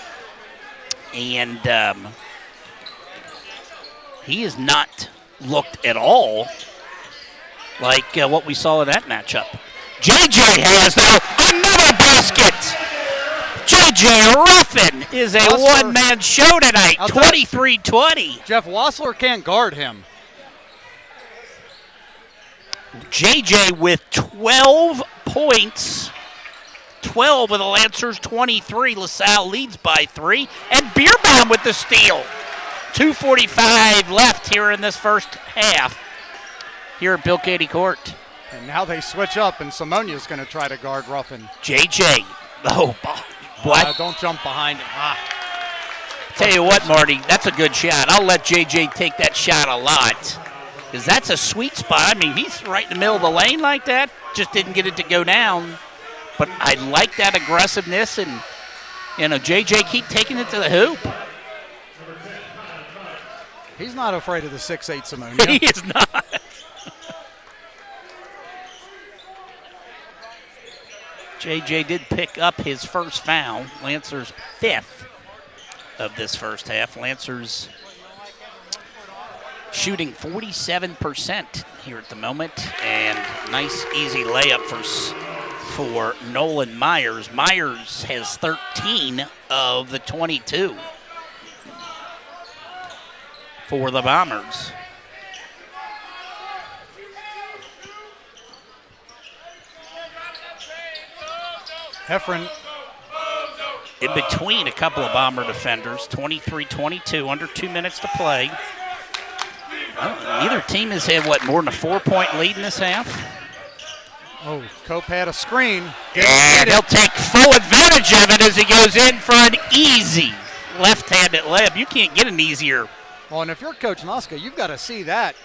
and he has not looked at all like what we saw in that matchup. JJ has, though, another basket. JJ Ruffin is a one-man show tonight, 23-20. Jeff Wassler can't guard him. JJ with 12 points, 12 of the Lancers, 23. LaSalle leads by 3. And Bierbaum with the steal. 2:45 left here in this first half here at Bill Cady Court. And now they switch up, and Simonia's going to try to guard Ruffin. JJ. Oh, what? Don't jump behind him. Tell you what, Marty, that's a good shot. I'll let JJ take that shot a lot, because that's a sweet spot. I mean, he's right in the middle of the lane like that. Just didn't get it to go down. But I like that aggressiveness, and, JJ keep taking it to the hoop. He's not afraid of the 6'8 Simonia. He is not. JJ did pick up his first foul. Lancers' 5th of this first half. Lancers shooting 47% here at the moment. And nice, easy layup for Nolan Myers. Myers has 13 of the 22 for the Bombers. Heffron in between a couple of Bomber defenders, 23-22, under 2 minutes to play. Neither team has had, more than a 4-point lead in this half? Oh, Cope had a screen. And he'll take full advantage of it as he goes in for an easy left-handed layup. You can't get an easier. Well, and if you're Coach Noska, you've got to see that.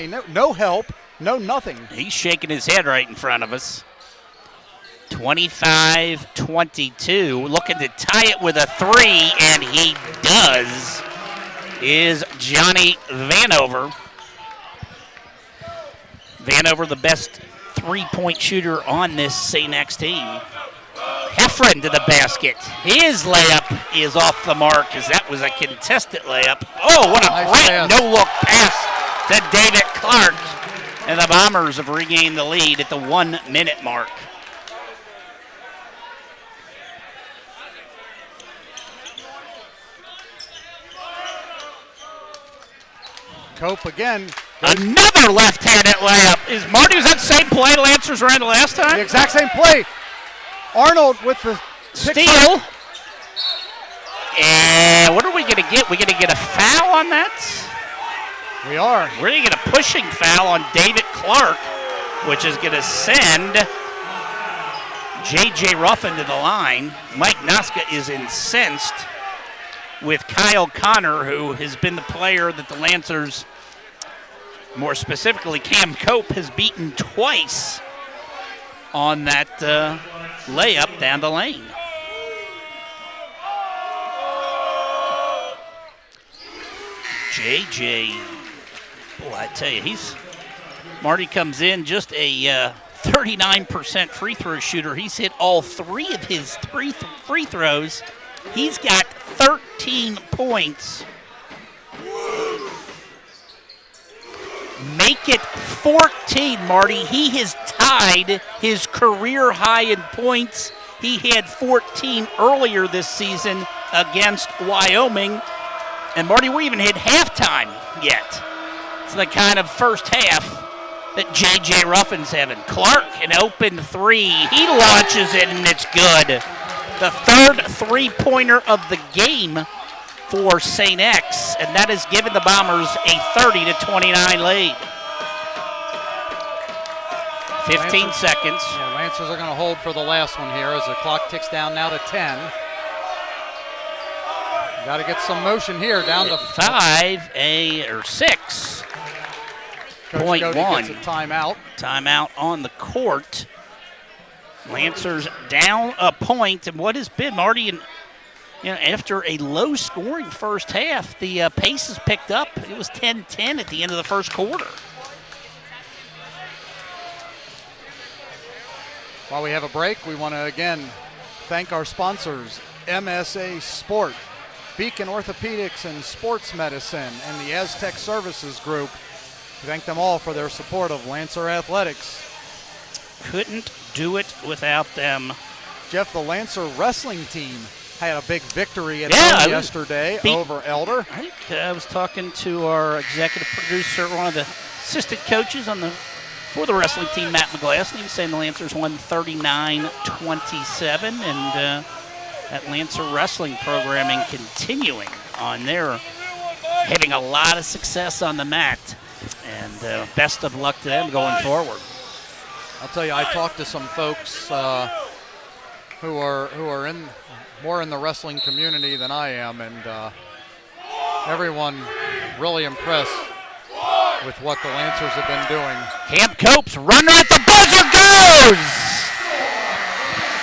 No help, no nothing. He's shaking his head right in front of us. 25-22, looking to tie it with a 3, and he does, is Johnny Vanover. Vanover, the best 3-point shooter on this St. X team. Heffron to the basket. His layup is off the mark, as that was a contested layup. Oh, what a great no-look pass to David Clark. And the Bombers have regained the lead at the 1-minute mark. Cope again. Another left-handed layup. Was that same play Lancers ran the last time? The exact same play. Arnold with the steal. And what are we going to get? We're going to get a foul on that? We are. We're going to get a pushing foul on David Clark, which is going to send J.J. Ruffin to the line. Mike Noska is incensed with Kyle Connor, who has been the player that the Lancers, more specifically Cam Cope, has beaten twice on that layup down the lane. JJ, boy, I tell you, Marty comes in just a 39% free throw shooter. He's hit all 3 of his free throws. He's got 13 points. Make it 14, Marty. He has tied his career high in points. He had 14 earlier this season against Wyoming. And Marty, we even hit halftime yet. It's the kind of first half that J.J. Ruffin's having. Clark, an open 3. He launches it, and it's good. The third three-pointer of the game for St. X, and that has given the Bombers a 30-29 lead. 15 seconds. Yeah, Lancers are going to hold for the last one here as the clock ticks down now to 10. Got to get some motion here. Down to 6. Coach Point Cody one. gets a timeout. Timeout on the court. Lancers down a point, and what has been, Marty, and after a low-scoring first half, the pace has picked up. It was 10-10 at the end of the first quarter. While we have a break, we want to again thank our sponsors, MSA Sport, Beacon Orthopedics and Sports Medicine, and the Aztec Services Group. We thank them all for their support of Lancer Athletics. Couldn't do it without them. Jeff, the Lancer wrestling team had a big victory at Yeah, home yesterday over Elder. I think I was talking to our executive producer, one of the assistant coaches for the wrestling team, Matt McGlass, and he was saying the Lancers won 39-27, and that Lancer wrestling programming continuing on there, having a lot of success on the mat, and best of luck to them going forward. I'll tell you, I talked to some folks who are more in the wrestling community than I am, and everyone really impressed with what the Lancers have been doing. Cam Cope's runner at the buzzer goes!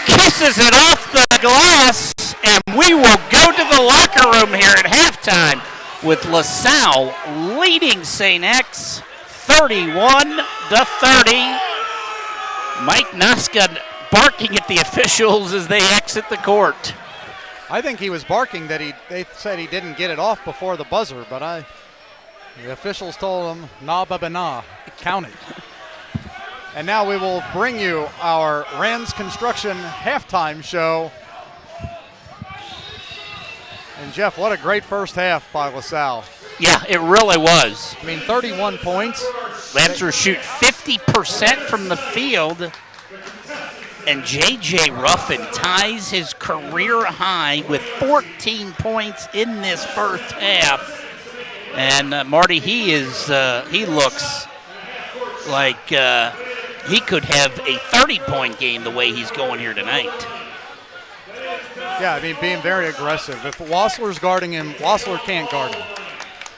Kisses it off the glass, and we will go to the locker room here at halftime with LaSalle leading St. X 31-30. Mike Noska barking at the officials as they exit the court. I think he was barking that they said he didn't get it off before the buzzer, but the officials told him, nah, baba, nah, count it. And now we will bring you our Rands Construction halftime show. And Jeff, what a great first half by LaSalle. Yeah, it really was. I mean, 31 points. Lancers shoot 50% from the field. And J.J. Ruffin ties his career high with 14 points in this first half. And Marty, he looks like he could have a 30-point game the way he's going here tonight. Yeah, I mean, being very aggressive. If Wassler's guarding him, Wassler can't guard him.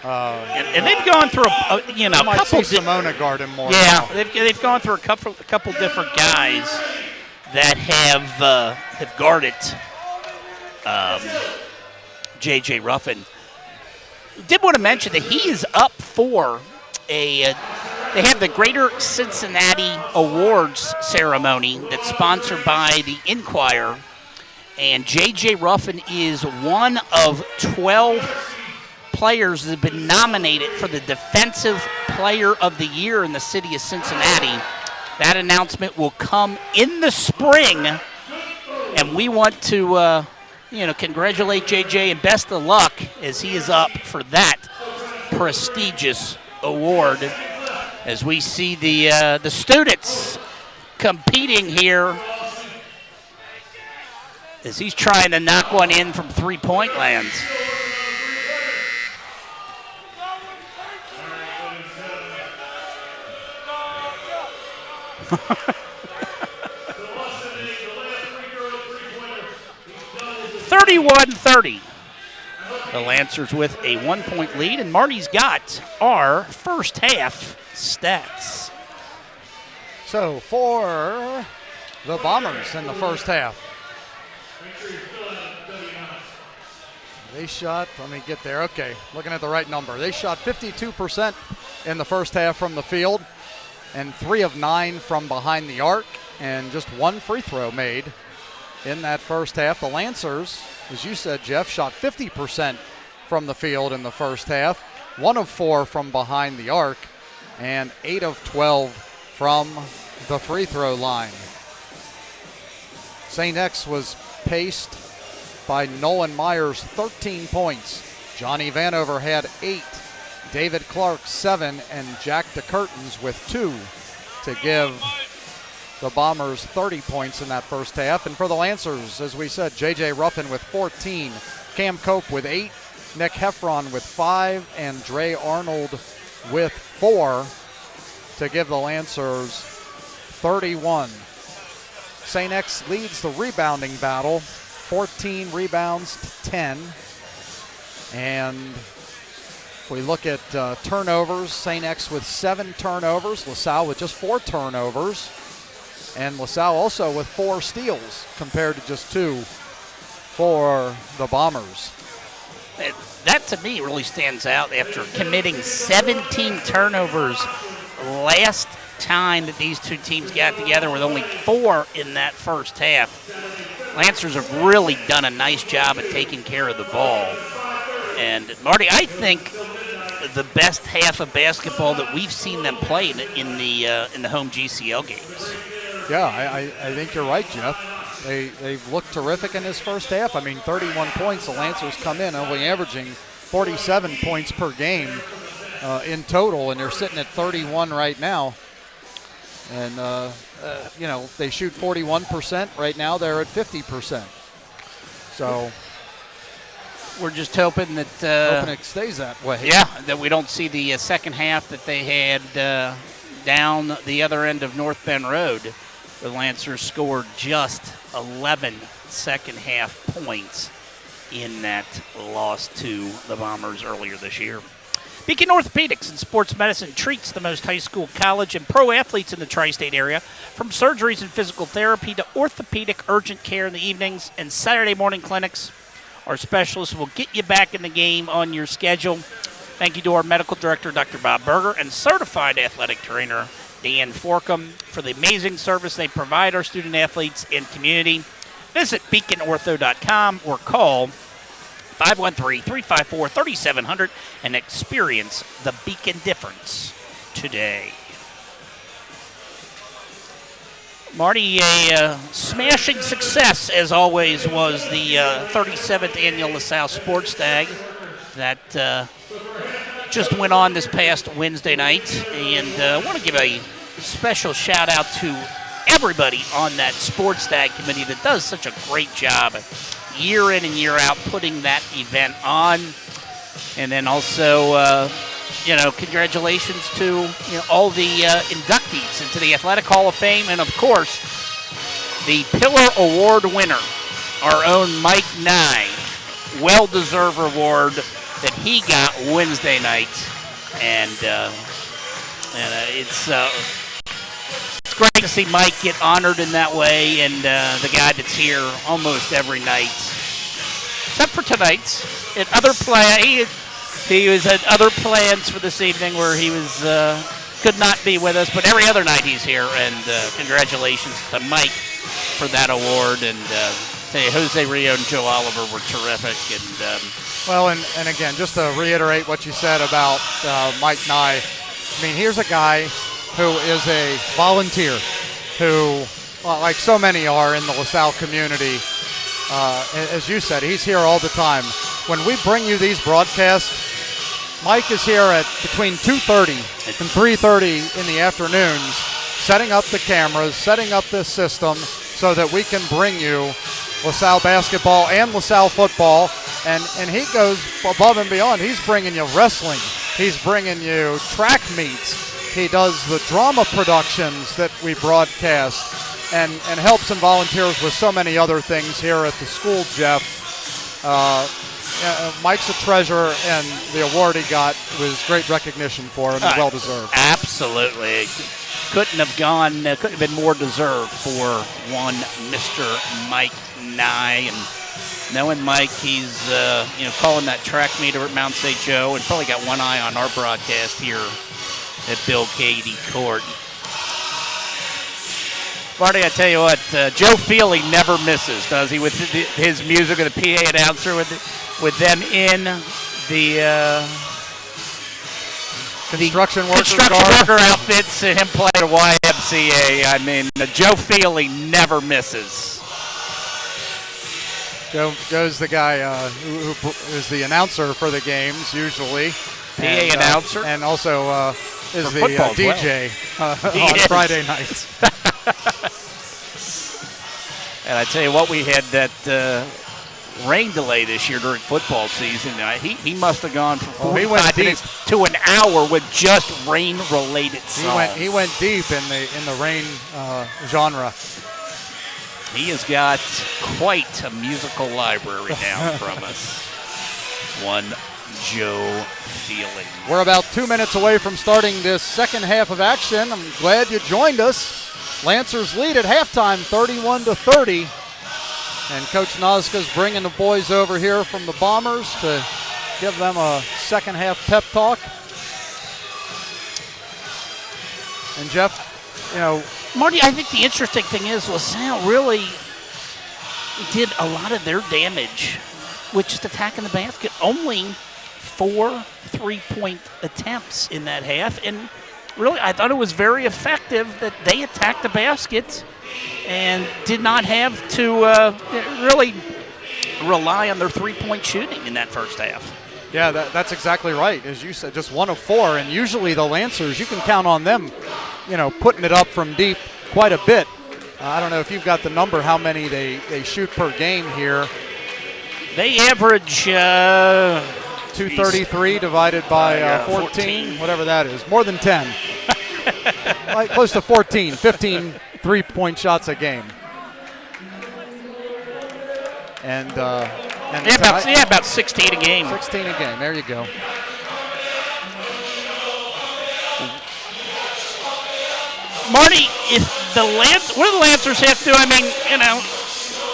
And they've gone through a couple. Simona guard him more. Yeah, they've gone through a couple different guys that have guarded J.J. Ruffin. Did want to mention that he is up for they have the Greater Cincinnati Awards ceremony that's sponsored by the Inquirer, and J.J. Ruffin is one of 12 players that have been nominated for the Defensive Player of the Year in the city of Cincinnati. That announcement will come in the spring, and we want to congratulate JJ and best of luck as he is up for that prestigious award. As we see the students competing here, as he's trying to knock one in from three-point land. (31-30). The Lancers with a 1-point lead, and Marty's got our first half stats. So for the Bombers in the first half, they shot, let me get there, okay, looking at the right number. They shot 52% in the first half from the field, and 3 of 9 from behind the arc, and just 1 free throw made in that first half. The Lancers, as you said, Jeff, shot 50% from the field in the first half, 1 of 4 from behind the arc, and 8 of 12 from the free throw line. St. X was paced by Nolan Myers, 13 points. Johnny Vanover had 8. David Clark, 7, and Jack DeCurtins with 2 to give the Bombers 30 points in that first half. And for the Lancers, as we said, J.J. Ruffin with 14, Cam Cope with 8, Nick Heffron with 5, and Dre Arnold with 4 to give the Lancers 31. St. X leads the rebounding battle, 14 rebounds to 10. And if we look at turnovers, St. X with 7 turnovers, LaSalle with just 4 turnovers, and LaSalle also with 4 steals compared to just 2 for the Bombers. That to me really stands out after committing 17 turnovers last time that these two teams got together, with only 4 in that first half. Lancers have really done a nice job of taking care of the ball. And Marty, I think the best half of basketball that we've seen them play in the home GCL games. Yeah, I think you're right, Jeff. They've looked terrific in this first half. I mean, 31 points. The Lancers come in only averaging 47 points per game in total, and they're sitting at 31 right now. And, they shoot 41%. Right now they're at 50%. So we're just hoping that it stays that way. Yeah, that we don't see the second half that they had down the other end of North Bend Road. The Lancers scored just 11 second half points in that loss to the Bombers earlier this year. Beacon Orthopedics and Sports Medicine treats the most high school, college, and pro athletes in the tri-state area, from surgeries and physical therapy to orthopedic urgent care in the evenings and Saturday morning clinics. Our specialists will get you back in the game on your schedule. Thank you to our medical director, Dr. Bob Berger, and certified athletic trainer, Dan Forcum, for the amazing service they provide our student athletes and community. Visit beaconortho.com or call 513-354-3700 and experience the Beacon difference today. Marty, a smashing success, as always, was the 37th Annual LaSalle Sports Stag that just went on this past Wednesday night. And I want to give a special shout-out to everybody on that Sports Stag committee that does such a great job year in and year out putting that event on. And then also, congratulations to all the inductees into the Athletic Hall of Fame, and of course, the Pillar Award winner, our own Mike Nye, well-deserved award that he got Wednesday night, and it's great to see Mike get honored in that way, and the guy that's here almost every night, except for tonight. At other he was at other plans for this evening where he was could not be with us, but every other night he's here, and congratulations to Mike for that award. And tell you, Jose Rio and Joe Oliver were terrific. And and again, just to reiterate what you said about Mike Nye, I mean, here's a guy who is a volunteer who, like so many are in the LaSalle community, as you said, he's here all the time. When we bring you these broadcasts, Mike is here at between 2:30 and 3:30 in the afternoons, setting up the cameras, setting up this system so that we can bring you LaSalle basketball and LaSalle football. And he goes above and beyond. He's bringing you wrestling. He's bringing you track meets. He does the drama productions that we broadcast and helps and volunteers with so many other things here at the school, Jeff. Mike's a treasure, and the award he got was great recognition for him, and well-deserved. Absolutely. Couldn't have been more deserved for one Mr. Mike Nye. And knowing Mike, he's calling that track meet over at Mount St. Joe, and probably got one eye on our broadcast here at Bill Cady Court. Marty, I tell you what, Joe Feely never misses, does he? With his music and the PA announcer, with them in the construction worker outfits, and him playing a YMCA. I mean, Joe Feely never misses. Joe's the guy who is the announcer for the games usually. PA announcer. And also is the DJ on Friday nights. And I tell you what, we had that rain delay this year during football season. He must have gone from 45 minutes to an hour with just rain-related songs. He went deep in the rain genre. He has got quite a musical library now from us. one Joe Feeling. We're about 2 minutes away from starting this second half of action. I'm glad you joined us. Lancers lead at halftime, 31-30. And Coach Noska's bringing the boys over here from the Bombers to give them a second half pep talk. And Jeff, you know, Marty, I think the interesting thing is LaSalle really did a lot of their damage with just attacking the basket. Only 4 3-point attempts in that half. And really, I thought it was very effective that they attacked the basket and did not have to really rely on their 3-point shooting in that first half. Yeah, that's exactly right. As you said, just 1 of 4, and usually the Lancers, you can count on them, you know, putting it up from deep quite a bit. I don't know if you've got the number, how many they shoot per game here. They average 233 divided by 14, whatever that is, more than 10. Like close to 14, 15 3-point shots a game. And about 16 a game. 16 a game. There you go. Marty, what do the Lancers have to do? I mean, you know,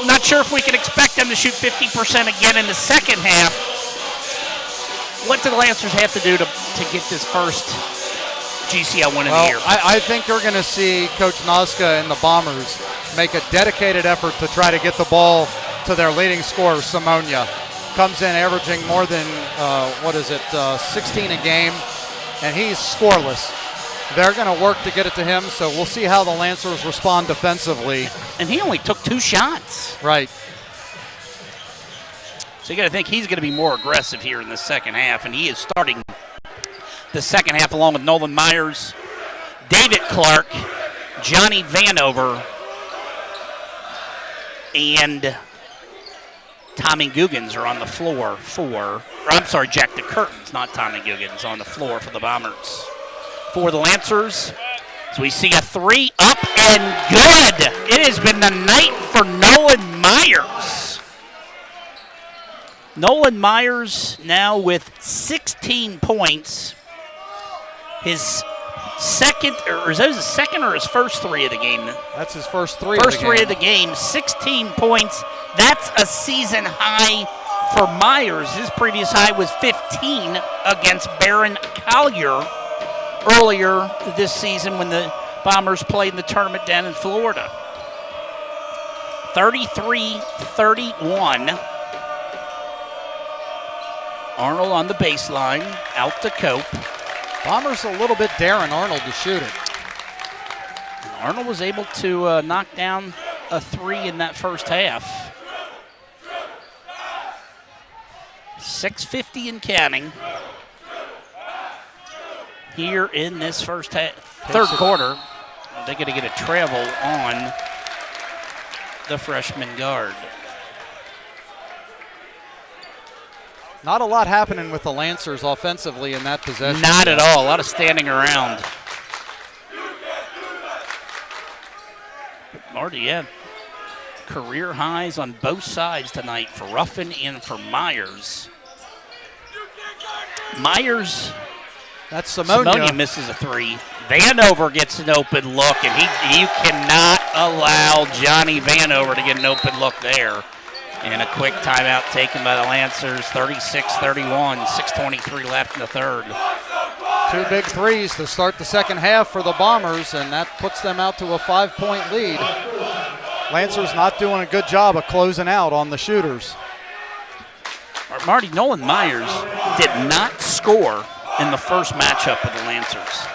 not sure if we can expect them to shoot 50% again in the second half. What do the Lancers have to do to get this first GCL win of the year? I think you're going to see Coach Noska and the Bombers make a dedicated effort to try to get the ball to their leading scorer, Simonia. Comes in averaging more than, 16 a game, and he's scoreless. They're going to work to get it to him, so we'll see how the Lancers respond defensively. And he only took 2 shots. Right. So you got to think he's going to be more aggressive here in the second half, and he is starting the second half along with Nolan Myers, David Clark, Johnny Vanover, and Tommy Googans are on the floor Jack DeCurtains, not Tommy Googans, on the floor for the Bombers. For the Lancers, so we see a 3 up and good. It has been the night for Nolan Myers. Nolan Myers now with 16 points. His second, or is that his second or his first 3 of the game? That's his first 3 First 3 of the game, 16 points. That's a season high for Myers. His previous high was 15 against Barron Collier earlier this season when the Bombers played in the tournament down in Florida. 33-31. Arnold on the baseline, out to Cope. Bombers a little bit daring Arnold to shoot it. Arnold was able to knock down a 3 in that first half. 6:50 and counting here in this third quarter. They're going to get a travel on the freshman guard. Not a lot happening with the Lancers offensively in that possession. Not at all. A lot of standing around. Marty, yeah. Career highs on both sides tonight for Ruffin and for Myers. Myers, that's Simonia misses a 3. Vanover gets an open look, and you cannot allow Johnny Vanover to get an open look there. And a quick timeout taken by the Lancers, 36-31, 6:23 left in the third. 2 big threes to start the second half for the Bombers, and that puts them out to a 5-point lead. Lancers not doing a good job of closing out on the shooters. Marty, Nolan Myers did not score in the first matchup with the Lancers.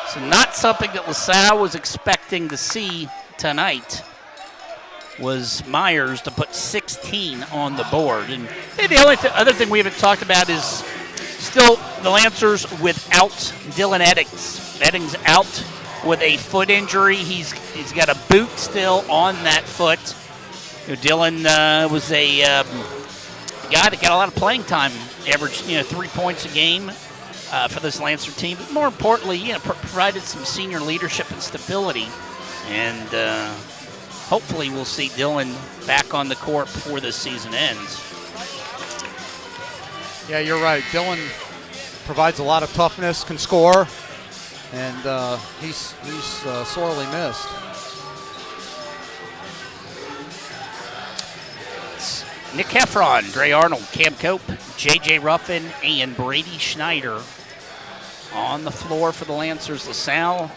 So not something that LaSalle was expecting to see tonight was Myers to put 16 on the board. And the only other thing we haven't talked about is still the Lancers without Dylan Eddings. Eddings out with a foot injury. He's got a boot still on that foot. Dylan was a guy that got a lot of playing time, averaged 3 points a game for this Lancer team. But more importantly, provided some senior leadership and stability. And hopefully we'll see Dylan back on the court before this season ends. Yeah, you're right. Dylan provides a lot of toughness, can score, and he's sorely missed. Nick Heffron, Dre Arnold, Cam Cope, J.J. Ruffin, and Brady Schneider on the floor for the Lancers. LaSalle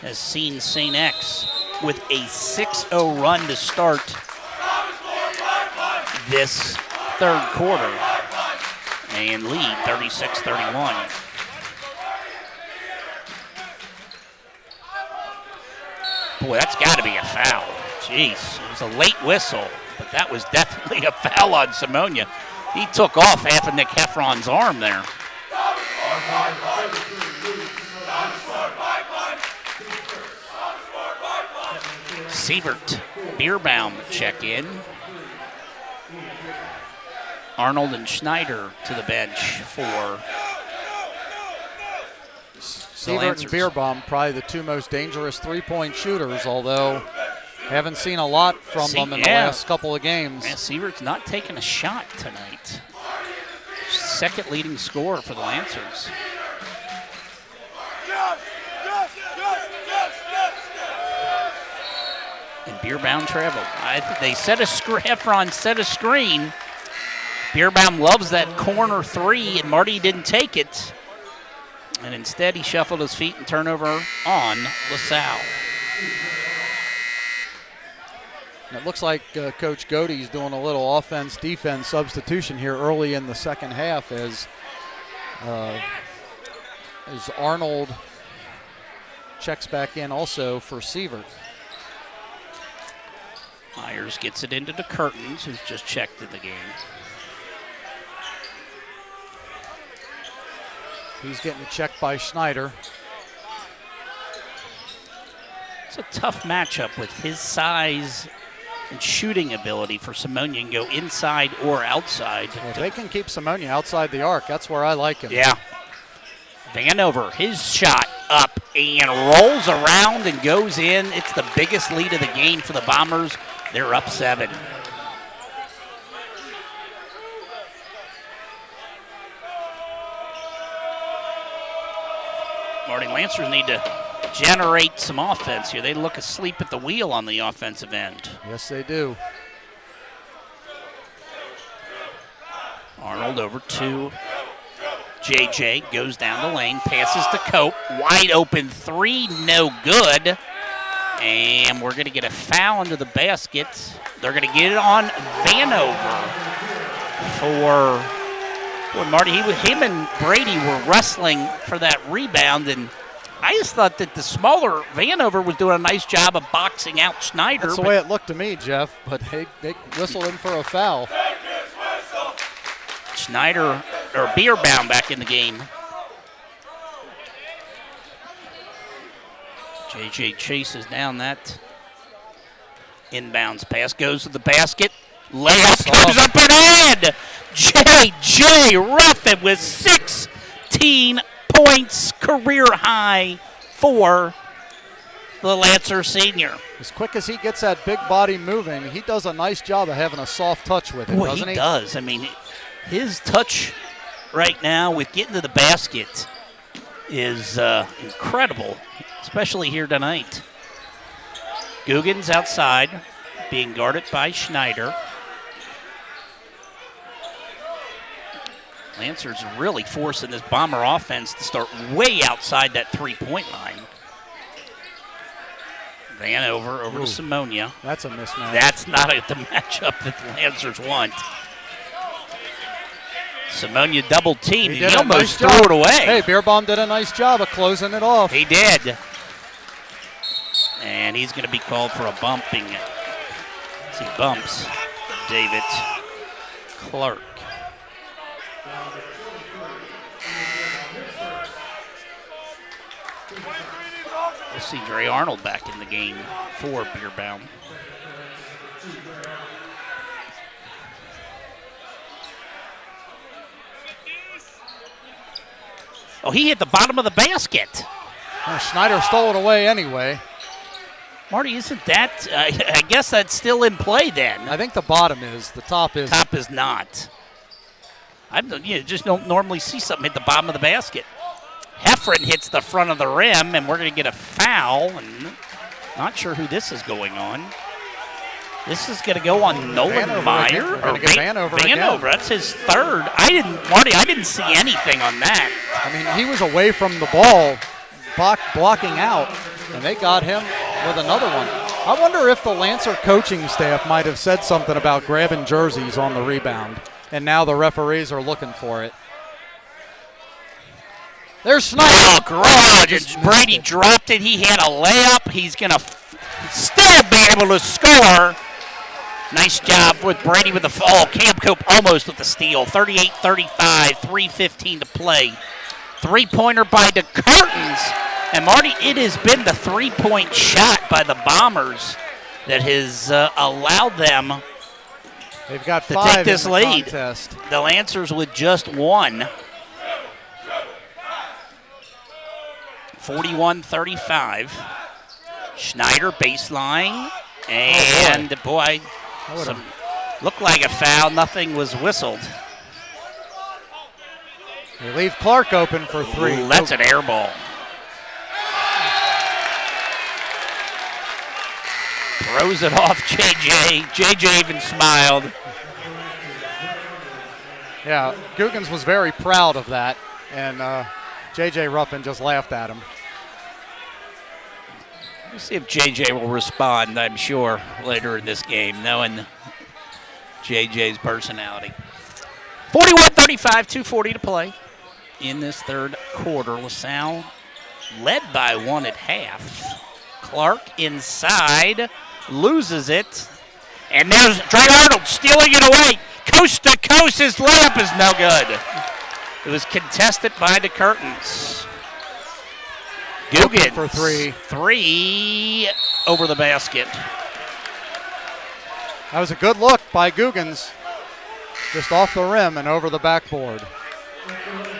has seen St. X with a 6-0 run to start this third quarter and lead 36-31. Boy, that's got to be a foul. Jeez, it was a late whistle, but that was definitely a foul on Simonia. He took off half of Nick Heffron's arm there. Sievert, Bierbaum check in. Arnold and Schneider to the bench for Sievert and Bierbaum, probably the two most dangerous three-point shooters, although haven't seen a lot from them in the last couple of games. Yeah, Sievert's not taking a shot tonight. Second leading scorer for the Lancers. And Bierbaum traveled. They set a Heffron set a screen. Bierbaum loves that corner three, and Marty didn't take it. And instead, he shuffled his feet and turnover on LaSalle. And it looks like Coach Godey's doing a little offense-defense substitution here early in the second half as Arnold checks back in also for Sievert. Myers gets it into the Curtains, who's just checked in the game. He's getting checked by Schneider. It's a tough matchup with his size and shooting ability for Simonia and go inside or outside. Well, if they can keep Simonia outside the arc, that's where I like him. Yeah. Vanover, his shot up and rolls around and goes in. It's the biggest lead of the game for the Bombers. They're up 7. Marty, Lancers need to generate some offense here. They look asleep at the wheel on the offensive end. Yes, they do. Arnold over to JJ, goes down the lane, passes to Cope. Wide open three, no good. And we're going to get a foul into the basket. They're going to get it on Vanover for Marty. Him and Brady were wrestling for that rebound, and I just thought that the smaller Vanover was doing a nice job of boxing out Schneider. That's the way it looked to me, Jeff, but they whistled him for a foul. Schneider, or Bierbaum back in the game. JJ chases down that inbounds pass, goes to the basket. Layup comes up and in. J.J. Ruffin with 16 points, career high for the Lancer senior. As quick as he gets that big body moving, he does a nice job of having a soft touch with it, doesn't he? He does. I mean, his touch right now with getting to the basket is incredible, especially here tonight. Guggen's outside, being guarded by Schneider. Lancers really forcing this Bomber offense to start way outside that three-point line. Vanover over to Simonia. That's a mismatch. That's not the matchup that the Lancers want. Simonia double-teamed. He almost threw it away. Hey, Bierbaum did a nice job of closing it off. He did. And he's going to be called for a bumping. As he bumps David Clark. We'll see Dre Arnold back in the game for Bierbaum. Oh, he hit the bottom of the basket. Schneider stole it away anyway. Marty, isn't that, I guess that's still in play then. I think the bottom is. The top is. Top is not. Just don't normally see something hit the bottom of the basket. Heffron hits the front of the rim, and we're going to get a foul. And not sure who this is going on. This is going to go on Nolan Meyer. Vanover. That's his third. I didn't see anything on that. I mean, he was away from the ball, blocking out, and they got him with another one. I wonder if the Lancer coaching staff might have said something about grabbing jerseys on the rebound, and now the referees are looking for it. There's Snyder. Oh, Brady dropped it. He had a layup. He's going to still be able to score. Nice job with Brady with the fall. Camp Cope almost with the steal. 38-35, 3:15 to play. Three-pointer by the Curtains. And, Marty, it has been the three-point shot by the Bombers that has allowed them They've got to five take this in the lead. contest. The Lancers with just one. 41-35. Schneider baseline. And, boy, looked like a foul. Nothing was whistled. They leave Clark open for three. Ooh, that's an air ball. Throws it off JJ. JJ even smiled. Yeah, Googans was very proud of that, and JJ Ruffin just laughed at him. We'll see if JJ will respond, I'm sure, later in this game, knowing JJ's personality. 41-35, 2:40 to play in this third quarter. LaSalle led by one at half. Clark inside, loses it. And there's Trey Arnold stealing it away. Coast to coast, his layup is no good. It was contested by the Curtains. Googans for three. Three over the basket. That was a good look by Googans. Just off the rim and over the backboard.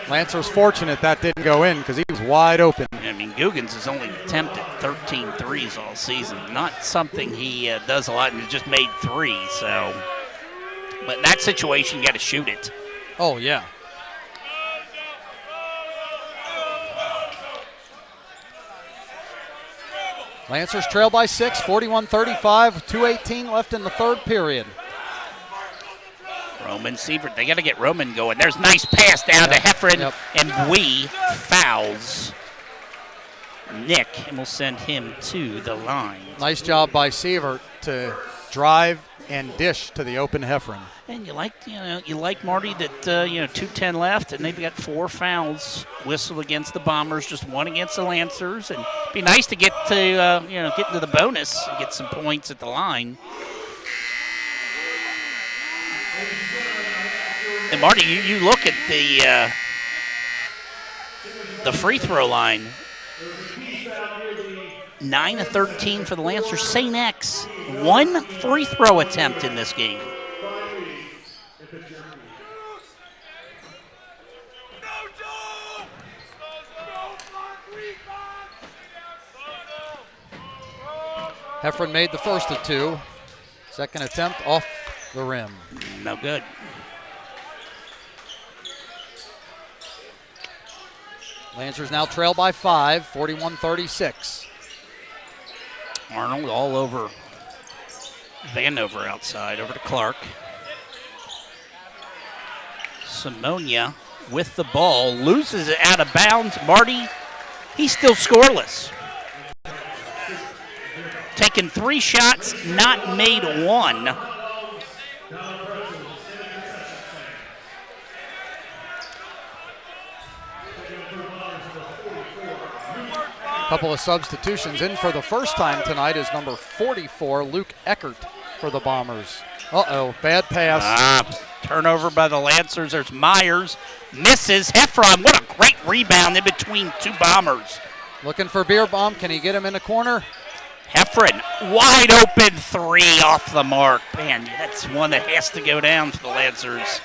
Lancer's fortunate that didn't go in because he was wide open. I mean, Googans has only attempted 13 threes all season. Not something he does a lot, and he just made three. So, but in that situation, you got to shoot it. Oh, yeah. Lancers trail by 6, 41-35, 2:18 left in the third period. Roman Sievert, they got to get Roman going. There's a nice pass down to Heffron, and Wee fouls Nick, and we'll send him to the line. Nice job by Sievert to drive and dish to the open Heffron. And you like Marty that 2:10 left, and they've got 4 fouls whistled against the Bombers, just 1 against the Lancers, and it'd be nice to get to get into the bonus and get some points at the line. And Marty, you look at the free throw line. 9 of 13 for the Lancers. St. X, 1 free throw attempt in this game. Heffron made the first of 2. Second attempt off the rim. No good. Lancers now trail by 5, 41-36. Arnold all over Vanover outside, over to Clark. Simonia with the ball, loses it out of bounds. Marty, he's still scoreless. Taken 3 shots, not made 1. Couple of substitutions in for the first time tonight is number 44, Luke Eckert for the Bombers. Uh-oh, bad pass. Turnover by the Lancers. There's Myers. Misses. Heffron, what a great rebound in between 2 Bombers. Looking for Beerbaum. Can he get him in the corner? Heffron, wide open 3 off the mark. Man, that's one that has to go down for the Lancers.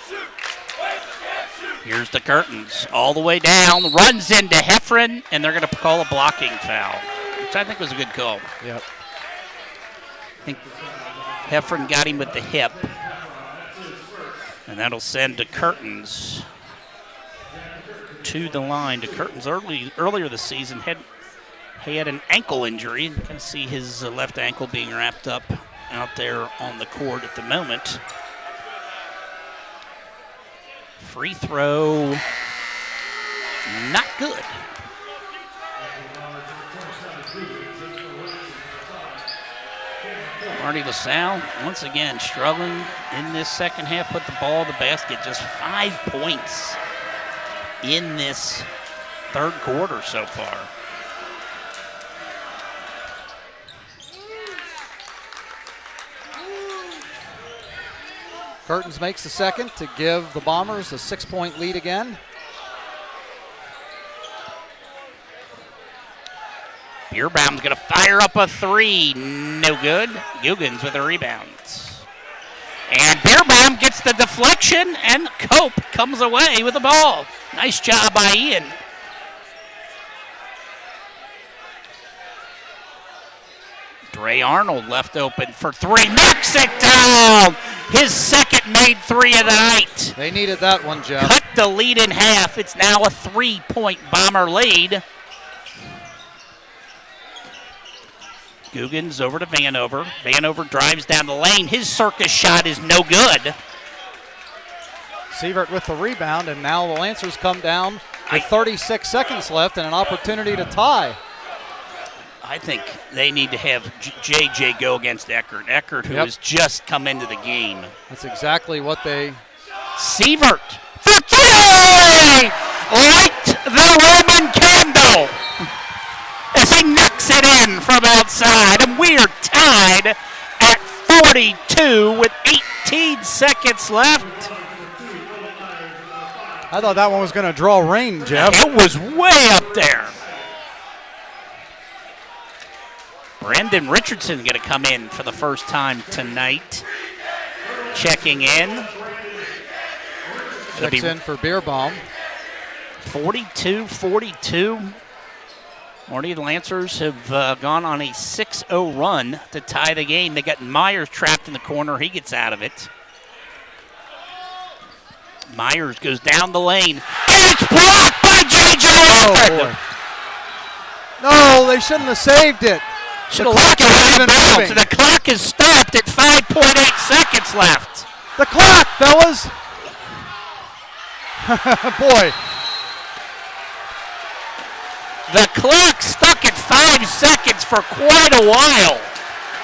Here's the Curtains all the way down, runs into Heffron, and they're going to call a blocking foul, which I think was a good call. Yep. I think Heffron got him with the hip. And that'll send to Curtins to the line. To Curtins earlier this season he had an ankle injury. You can see his left ankle being wrapped up out there on the court at the moment. Free throw, not good. Marty LaSalle, once again, struggling in this second half. Put the ball in the basket. Just 5 points in this third quarter so far. Curtins makes the second to give the Bombers a 6-point lead again. Bierbaum's going to fire up a three. No good. Guggens with a rebound. And Bierbaum gets the deflection, and Cope comes away with the ball. Nice job by Ian. Dre Arnold left open for three. Knocks it down. His second made three of the night. They needed that one, Jeff. Cut the lead in half. It's now a 3-point Bomber lead. Guggens over to Vanover. Vanover drives down the lane. His circus shot is no good. Sievert with the rebound, and now the Lancers come down with 36 seconds left and an opportunity to tie. I think they need to have JJ go against Eckert. Eckert, who has just come into the game. That's exactly what they... Sievert for three! Light the Roman candle as he knocks it in from outside. And we are tied at 42 with 18 seconds left. I thought that one was going to draw rain, Jeff. It was way up there. Brendan Richardson going to come in for the first time tonight. Checking in. Checks in for Bierbaum. 42-42. Marty, the Lancers have gone on a 6-0 run to tie the game. They got Myers trapped in the corner. He gets out of it. Myers goes down the lane. And it's blocked by J.J. Oh, boy. No, they shouldn't have saved it. Should have left it out of bounds. And the clock is stopped at 5.8 seconds left. The clock, fellas. Boy. The clock stuck at 5 seconds for quite a while.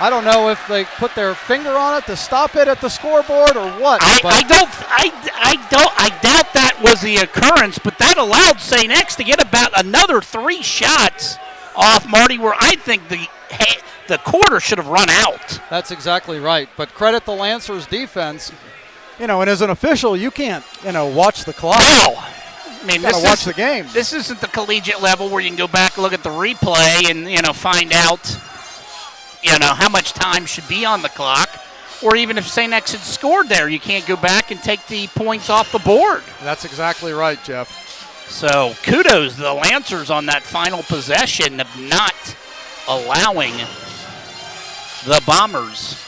I don't know if they put their finger on it to stop it at the scoreboard or what. I doubt that was the occurrence, but that allowed St. X to get about another 3 shots off Marty, where I think the quarter should have run out. That's exactly right. But credit the Lancers defense. And as an official, you can't, watch the clock. No. I mean, you gotta watch the game. This isn't the collegiate level where you can go back and look at the replay and, find out, how much time should be on the clock. Or even if St. X had scored there, you can't go back and take the points off the board. That's exactly right, Jeff. So kudos to the Lancers on that final possession of not allowing the Bombers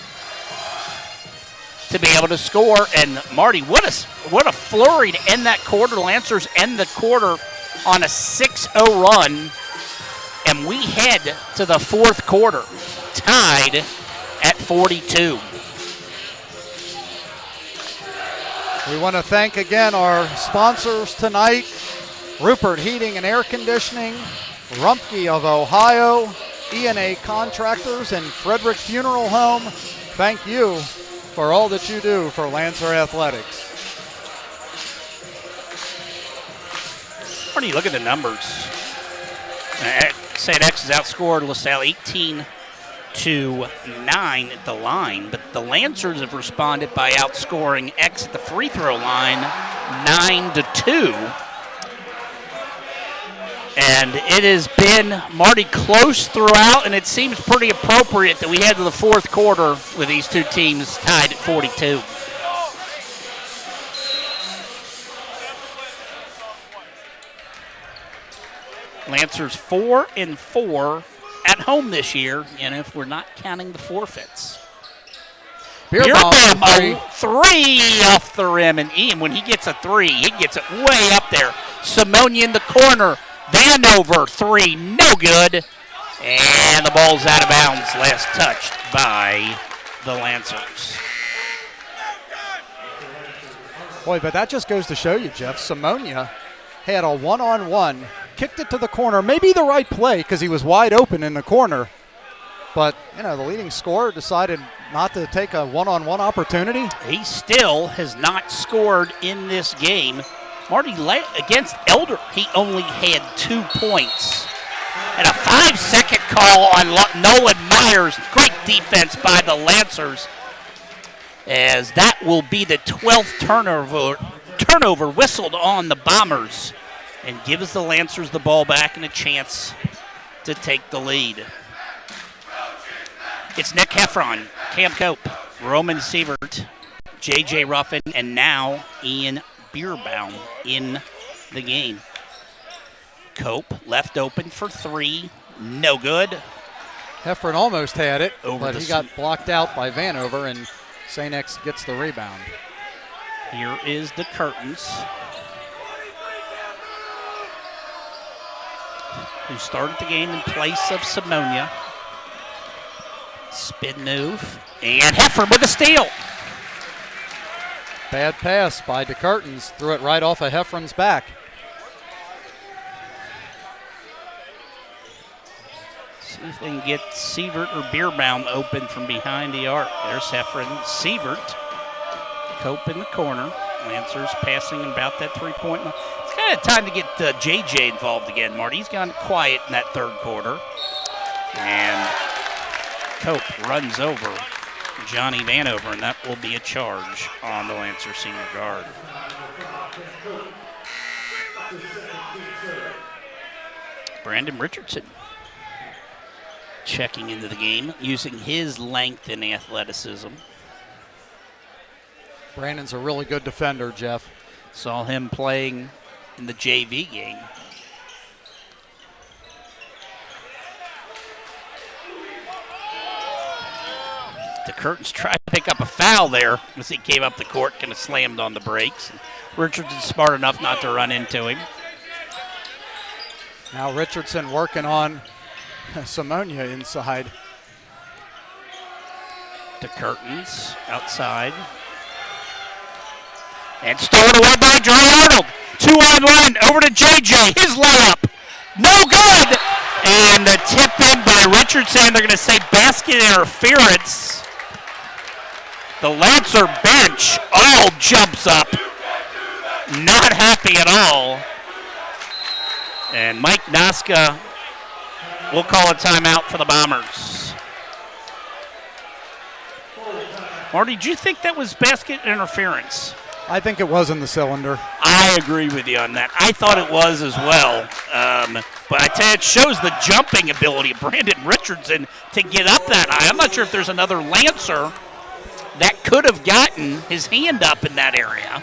to be able to score. And Marty, what a flurry to end that quarter. Lancers end the quarter on a 6-0 run, and we head to the fourth quarter tied at 42. We want to thank again our sponsors tonight: Rupert Heating and Air Conditioning, Rumpke of Ohio, E&A Contractors, and Frederick Funeral Home. Thank you for all that you do for Lancer Athletics. Marty, look at the numbers. St. X has outscored LaSalle 18-9 at the line, but the Lancers have responded by outscoring X at the free throw line 9-2. And it has been, Marty, close throughout, and it seems pretty appropriate that we head to the fourth quarter with these two teams tied at 42. Lancers 4-4 at home this year, and if we're not counting the forfeits. Beerbaum Beerbaum, a three off the rim, and Ian, when he gets a three, he gets it way up there. Simone in the corner. Vanover, three, no good. And the ball's out of bounds, last touched by the Lancers. Boy, but that just goes to show you, Jeff. Simonia had a one-on-one, kicked it to the corner, maybe the right play because he was wide open in the corner. But, the leading scorer decided not to take a one-on-one opportunity. He still has not scored in this game. Marty, against Elder, he only had 2 points. And a 5-second call on Nolan Myers. Great defense by the Lancers, as that will be the 12th turnover whistled on the Bombers, and gives the Lancers the ball back and a chance to take the lead. It's Nick Heffron, Cam Cope, Roman Sievert, J.J. Ruffin, and now Ian Beerbaum in the game. Cope left open for three, no good. Heffron almost had it, but he got got blocked out by Vanover, and St. X gets the rebound. Here is the curtains, who started the game in place of Simonia. Spin move, and Heffron with a steal. Bad pass by DeCurtains, threw it right off of Heffron's back. See if they can get Sievert or Beerbaum open from behind the arc. There's Heffron, Sievert, Cope in the corner. Lancers passing about that three-point line. It's kind of time to get JJ involved again, Marty. He's gone quiet in that third quarter. And Cope runs over Johnny Vanover, and that will be a charge on the Lancer senior guard. Brandon Richardson checking into the game, using his length and athleticism. Brandon's a really good defender, Jeff. Saw him playing in the JV game. The Curtains tried to pick up a foul there as he came up the court, kind of slammed on the brakes. Richardson's smart enough not to run into him. Now Richardson working on Simonia inside. The Curtains outside. And stolen away by Dre Arnold. 2-on-1 over to JJ. His layup. No good. And the tip in by Richardson. They're going to say basket interference. The Lancer bench all jumps up. Not happy at all. And Mike Noska will call a timeout for the Bombers. Marty, did you think that was basket interference? I think it was in the cylinder. I agree with you on that. I thought it was as well. But I tell you, it shows the jumping ability of Brandon Richardson to get up that high. I'm not sure if there's another Lancer that could have gotten his hand up in that area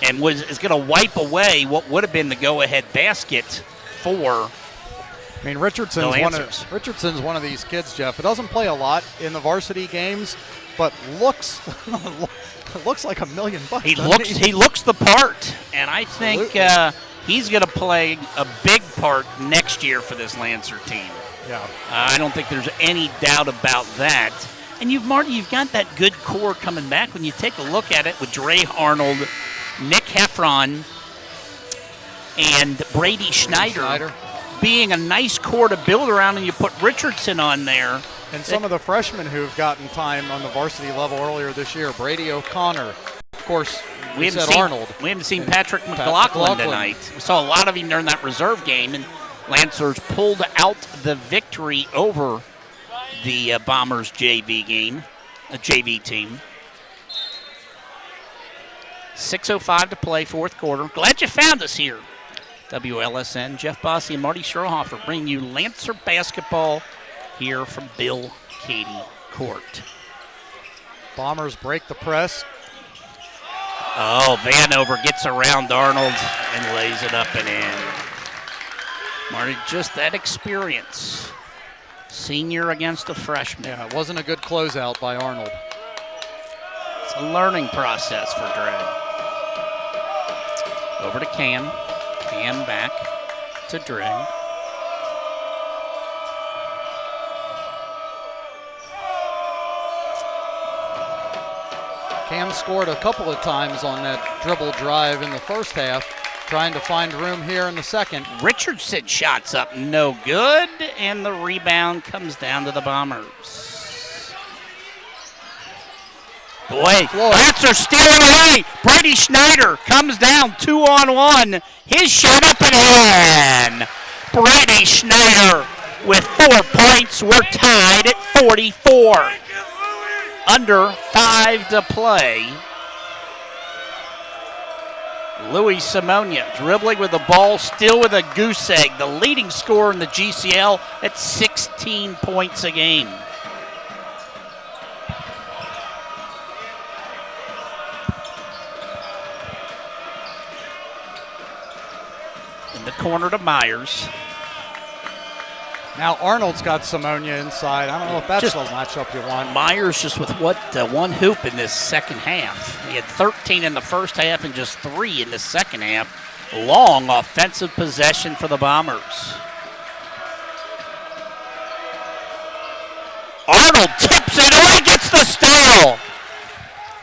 and is going to wipe away what would have been the go-ahead basket for I mean, Richardson's one of these kids, Jeff. It doesn't play a lot in the varsity games, but looks like $1 million. He looks the part, and I think he's going to play a big part next year for this Lancer team. Yeah, I don't think there's any doubt about that. And you've got that good core coming back. When you take a look at it with Dre Arnold, Nick Heffron, and Brady Schneider being a nice core to build around, and you put Richardson on there. And some of the freshmen who've gotten time on the varsity level earlier this year, Brady O'Connor, of course, Arnold. We haven't seen Patrick McLaughlin tonight. We saw a lot of him during that reserve game, and Lancers pulled out the victory over the Bombers JV team. 6:05 to play, fourth quarter. Glad you found us here. WLSN, Jeff Bossy and Marty Strohhofer bring you Lancer basketball here from Bill Cady Court. Bombers break the press. Oh, Vanover gets around Arnold and lays it up and in. Marty, just that experience. Senior against a freshman. Yeah, it wasn't a good closeout by Arnold. It's a learning process for Dre. Over to Cam. Cam back to Dre. Cam scored a couple of times on that dribble drive in the first half, trying to find room here in the second. Richardson shots up, no good, and the rebound comes down to the Bombers. Boy, Rats are stealing away. Brady Schneider comes down 2-on-1. His shot up and in. Brady Schneider with 4 points. We're tied at 44. Under 5 to play. Louis Simonia dribbling with the ball, still with a goose egg. The leading scorer in the GCL at 16 points a game. In the corner to Myers. Now Arnold's got Simonia inside. I don't know if that's the matchup you want. Myers just with one hoop in this second half. He had 13 in the first half and just 3 in the second half. Long offensive possession for the Bombers. Arnold tips it away, gets the steal.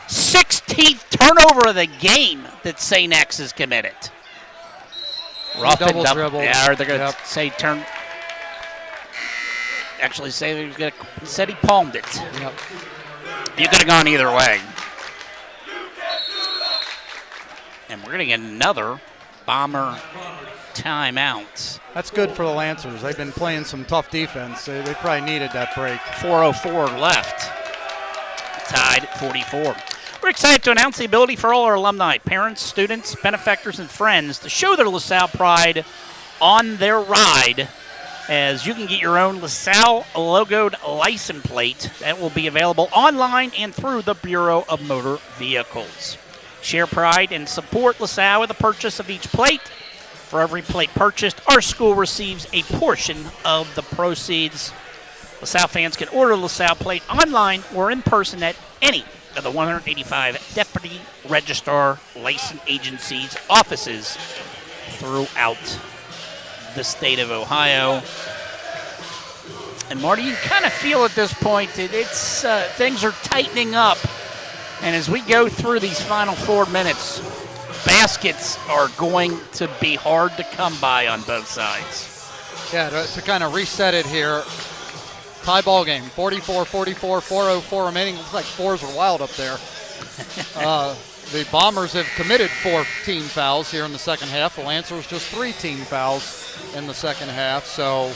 16th turnover of the game that St. X has committed. Rough and double dribble. Yeah, they're going to say turn. Actually say he said he palmed it. Yep. You could have gone either way. And we're going to get another Bomber timeout. That's good for the Lancers. They've been playing some tough defense. They probably needed that break. 4:04 left. Tied at 44. We're excited to announce the ability for all our alumni, parents, students, benefactors, and friends to show their LaSalle pride on their ride, as you can get your own LaSalle logoed license plate that will be available online and through the Bureau of Motor Vehicles. Share pride and support LaSalle with the purchase of each plate. For every plate purchased, our school receives a portion of the proceeds. LaSalle fans can order LaSalle plate online or in person at any of the 185 Deputy Registrar License Agencies offices throughout the state of Ohio. And Marty, you kind of feel at this point it's things are tightening up. And as we go through these final 4 minutes, baskets are going to be hard to come by on both sides. Yeah, to kind of reset it here, tie ball game, 44-44, 4:04 remaining. Looks like fours were wild up there. The Bombers have committed 4 team fouls here in the second half. The Lancers just 3 team fouls in the second half. So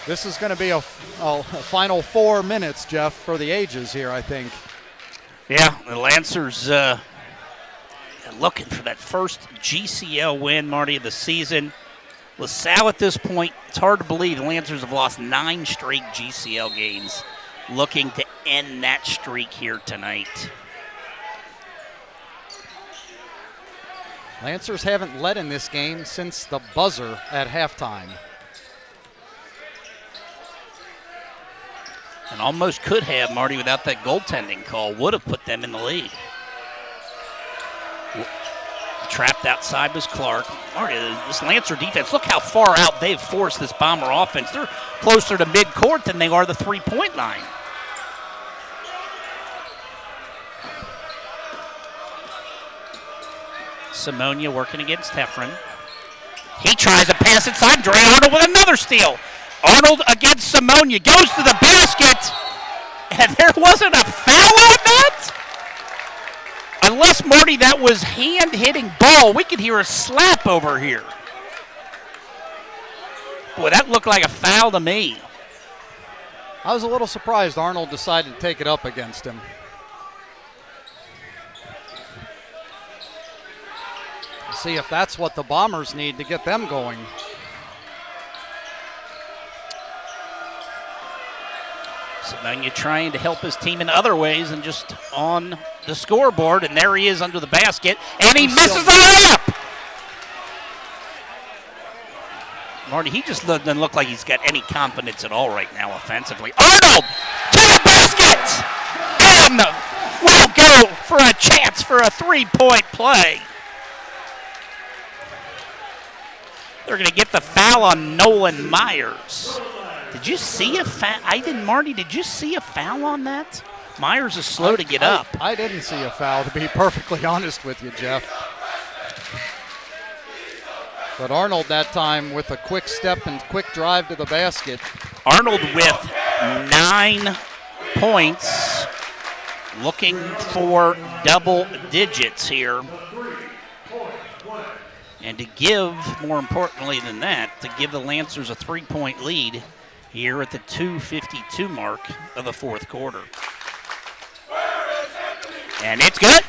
this is going to be a final 4 minutes, Jeff, for the ages here, I think. Yeah, the Lancers looking for that first GCL win, Marty, of the season. LaSalle at this point, it's hard to believe the Lancers have lost 9 straight GCL games, looking to end that streak here tonight. Lancers haven't led in this game since the buzzer at halftime. And almost could have, Marty, without that goaltending call, would have put them in the lead. Trapped outside was Clark. Marty, this Lancer defense, look how far out they've forced this Bomber offense. They're closer to midcourt than they are the three-point line. Simonia working against Heffron. He tries to pass inside. Dre Arnold with another steal. Arnold against Simonia. Goes to the basket. And there wasn't a foul on that? Unless, Marty, that was hand-hitting ball. We could hear a slap over here. Boy, that looked like a foul to me. I was a little surprised Arnold decided to take it up against him. See if that's what the Bombers need to get them going. Simonia trying to help his team in other ways and just on the scoreboard, and there he is under the basket, and he misses the layup. Marty, he just doesn't look like he's got any confidence at all right now offensively. Arnold to the basket! And will go for a chance for a three-point play. They're going to get the foul on Nolan Myers. Did you see a foul? Marty, did you see a foul on that? Myers is slow to get up. I didn't see a foul, to be perfectly honest with you, Jeff. But Arnold that time with a quick step and quick drive to the basket. Arnold with 9 points, looking for double digits here. And to give, more importantly than that, to give the Lancers a 3-point lead here at the 2:52 mark of the fourth quarter. And it's good.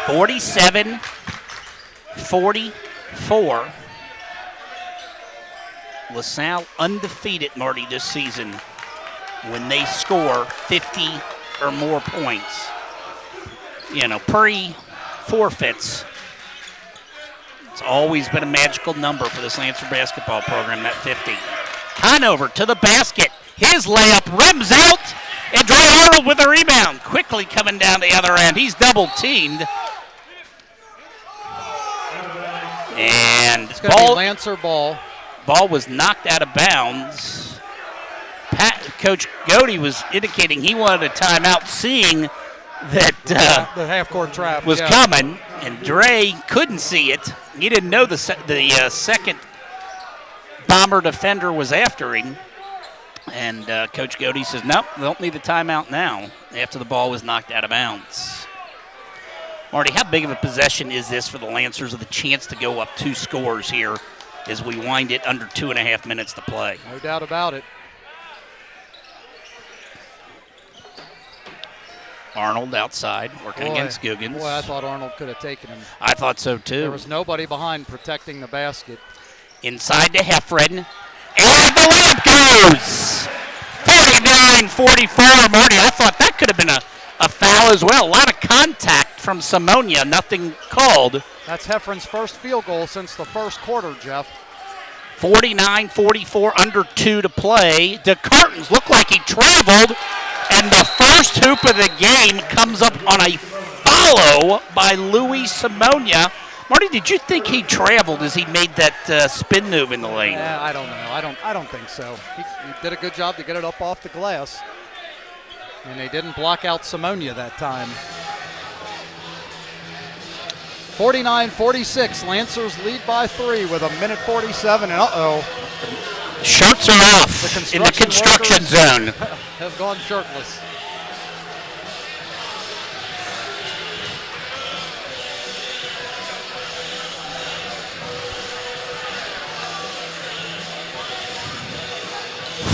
47-44. LaSalle undefeated, Marty, this season when they score 50 or more points. You know, pre-forfeits, it's always been a magical number for this Lancer basketball program, that 50. Conover to the basket. His layup rims out, and Dre Arnold with a rebound. Quickly coming down the other end. He's double-teamed. And it's going to be Lancer ball. Ball was knocked out of bounds. Coach Cody was indicating he wanted a timeout, seeing that the half-court trap was coming, and Dre couldn't see it. He didn't know the second Bomber defender was after him. And Coach Cody says, nope, they don't need the timeout now after the ball was knocked out of bounds. Marty, how big of a possession is this for the Lancers with a chance to go up 2 scores here as we wind it under 2.5 minutes to play? No doubt about it. Arnold outside, working against Googins. Boy, I thought Arnold could have taken him. I thought so, too. There was nobody behind protecting the basket. Inside to Heffron. And the layup goes! 49-44. Marty, I thought that could have been a foul as well. A lot of contact from Simonia, nothing called. That's Heffron's first field goal since the first quarter, Jeff. 49-44, under 2 to play. DeCartons looked like he traveled, and the first hoop of the game comes up on a follow by Louis Simonia. Marty, did you think he traveled as he made that spin move in the lane? Yeah, I don't know. I don't think so. He did a good job to get it up off the glass. And they didn't block out Simonia that time. 49-46. Lancers lead by 3 with 1:47. And Shirts are off in the construction zone. Have gone shirtless.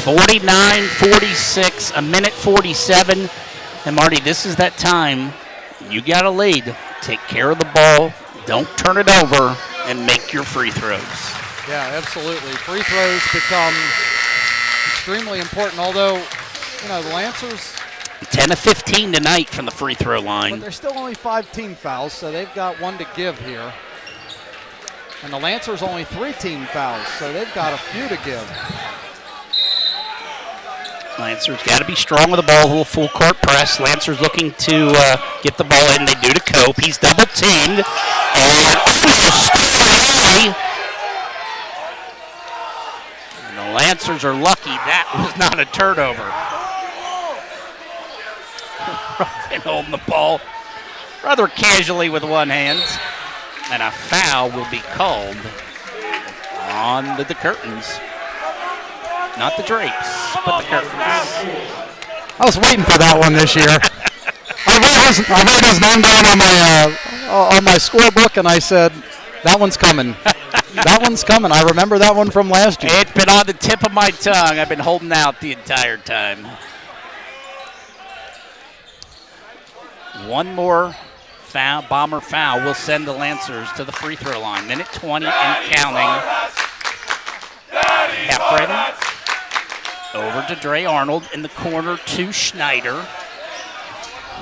$49-46, 1:47. And Marty, this is that time. You got a lead. Take care of the ball. Don't turn it over, and make your free throws. Yeah, absolutely. Free throws become extremely important, although, you know, the Lancers 10 of 15 tonight from the free throw line. But there's still only 5 team fouls, so they've got 1 to give here. And the Lancers only 3 team fouls, so they've got a few to give. Lancers got to be strong with the ball, a little full court press. Lancers looking to get the ball in. They do to Cope. He's double teamed. And the Lancers are lucky that was not a turnover. Ruffin holding the ball rather casually with one hand. And a foul will be called on the curtains. Not the drapes, but the curtains. I was waiting for that one this year. I wrote his name down on my scorebook, and I said, that one's coming. That one's coming. I remember that one from last year. It's been on the tip of my tongue. I've been holding out the entire time. One more foul, Bomber foul, will send the Lancers to the free throw line. Minute 20 and counting. Heffron. Over to Dre Arnold in the corner to Schneider.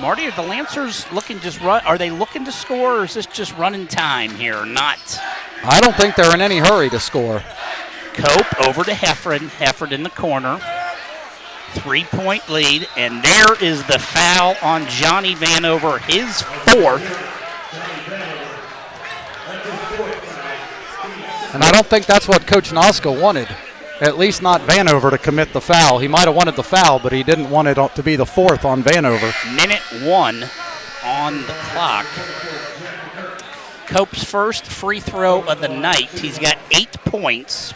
Marty, are the Lancers looking just run? Are they looking to score, or is this just running time here? Not. I don't think they're in any hurry to score. Cope over to Heffron. Heffron in the corner. 3-point lead, and there is the foul on Johnny Vanover, his fourth. And I don't think that's what Coach Noska wanted. At least not Vanover to commit the foul. He might have wanted the foul, but he didn't want it to be the fourth on Vanover. Minute 1 on the clock. Cope's first free throw of the night. He's got 8 points.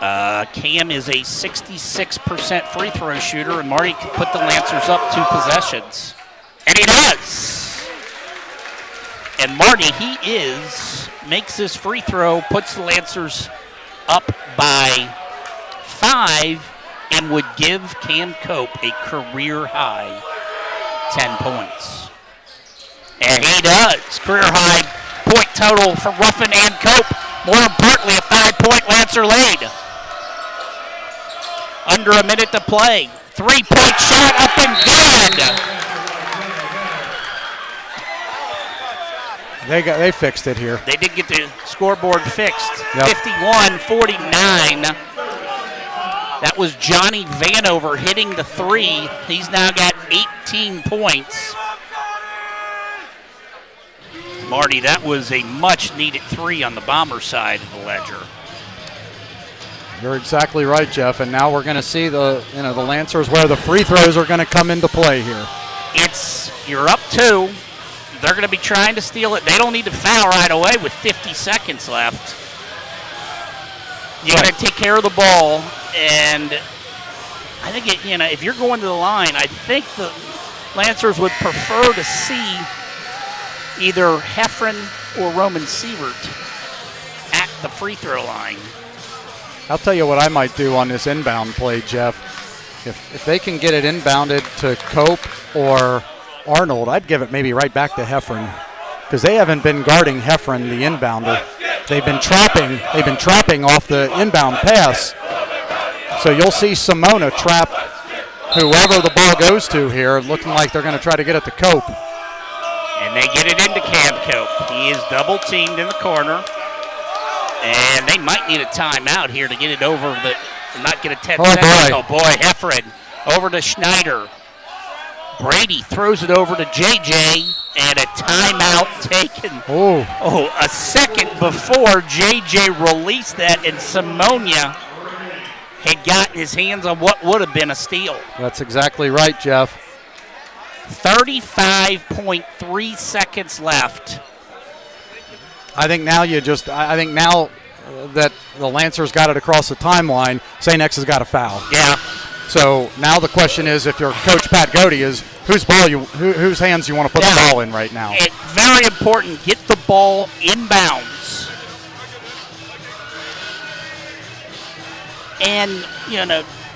Cam is a 66% free throw shooter, and Marty can put the Lancers up 2 possessions. And he does! And Marty, makes this free throw, puts the Lancers up by 5, and would give Cam Cope a career-high 10 points. And he does. Career-high point total for Ruffin and Cope. More importantly, a 5-point Lancer lead. Under a minute to play. 3-point shot up and good. They fixed it here. They did get the scoreboard fixed. Yep. 51-49. That was Johnny Vanover hitting the 3. He's now got 18 points. Marty, that was a much-needed 3 on the Bomber side of the ledger. You're exactly right, Jeff. And now we're going to see the Lancers where the free throws are going to come into play here. You're up 2. They're going to be trying to steal it. They don't need to foul right away with 50 seconds left. You got to take care of the ball, and I think if you're going to the line, I think the Lancers would prefer to see either Heffron or Roman Sievert at the free throw line. I'll tell you what I might do on this inbound play, Jeff. If they can get it inbounded to Cope or Arnold, I'd give it maybe right back to Heffron, because they haven't been guarding Heffron, the inbounder. They've been trapping off the inbound pass. So you'll see Simona trap whoever the ball goes to here, looking like they're going to try to get it to Cope. And they get it into Cam Cope. He is double teamed in the corner. And they might need a timeout here to get it over not get a 10 seconds. Oh boy, Heffron over to Schneider. Brady throws it over to JJ, and a timeout taken. A second before JJ released that, and Simonia had gotten his hands on what would have been a steal. That's exactly right, Jeff. 35.3 seconds left. I think now that the Lancers got it across the timeline, St. X has got a foul. Yeah. So now the question is, if you're Coach Pat Godey, is whose hands you want to put the ball in right now? It's very important. Get the ball inbounds. And,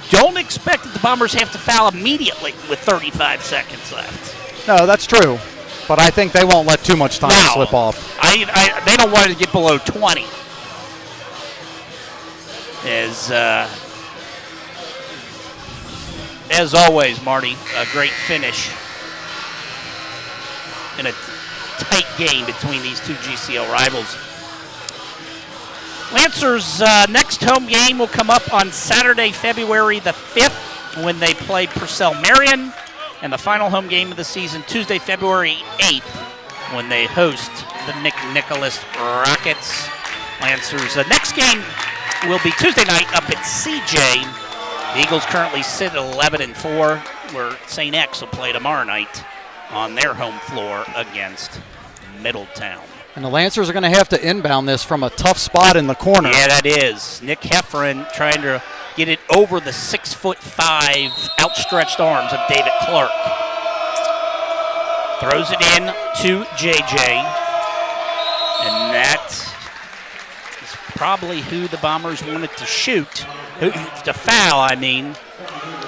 don't expect that the Bombers have to foul immediately with 35 seconds left. No, that's true. But I think they won't let too much time slip off. They don't want it to get below 20. As always, Marty, a great finish in a tight game between these two GCL rivals. Lancers' next home game will come up on Saturday, February the 5th, when they play Purcell Marion, and the final home game of the season, Tuesday, February 8th, when they host the Nicholas Rockets. Lancers' next game will be Tuesday night up at CJ. The Eagles currently sit at 11-4, where St. X will play tomorrow night on their home floor against Middletown. And the Lancers are going to have to inbound this from a tough spot in the corner. Yeah, that is. Nick Heffron trying to get it over the 6'5" outstretched arms of David Clark. Throws it in to JJ. And that is probably who the Bombers wanted to shoot. To foul,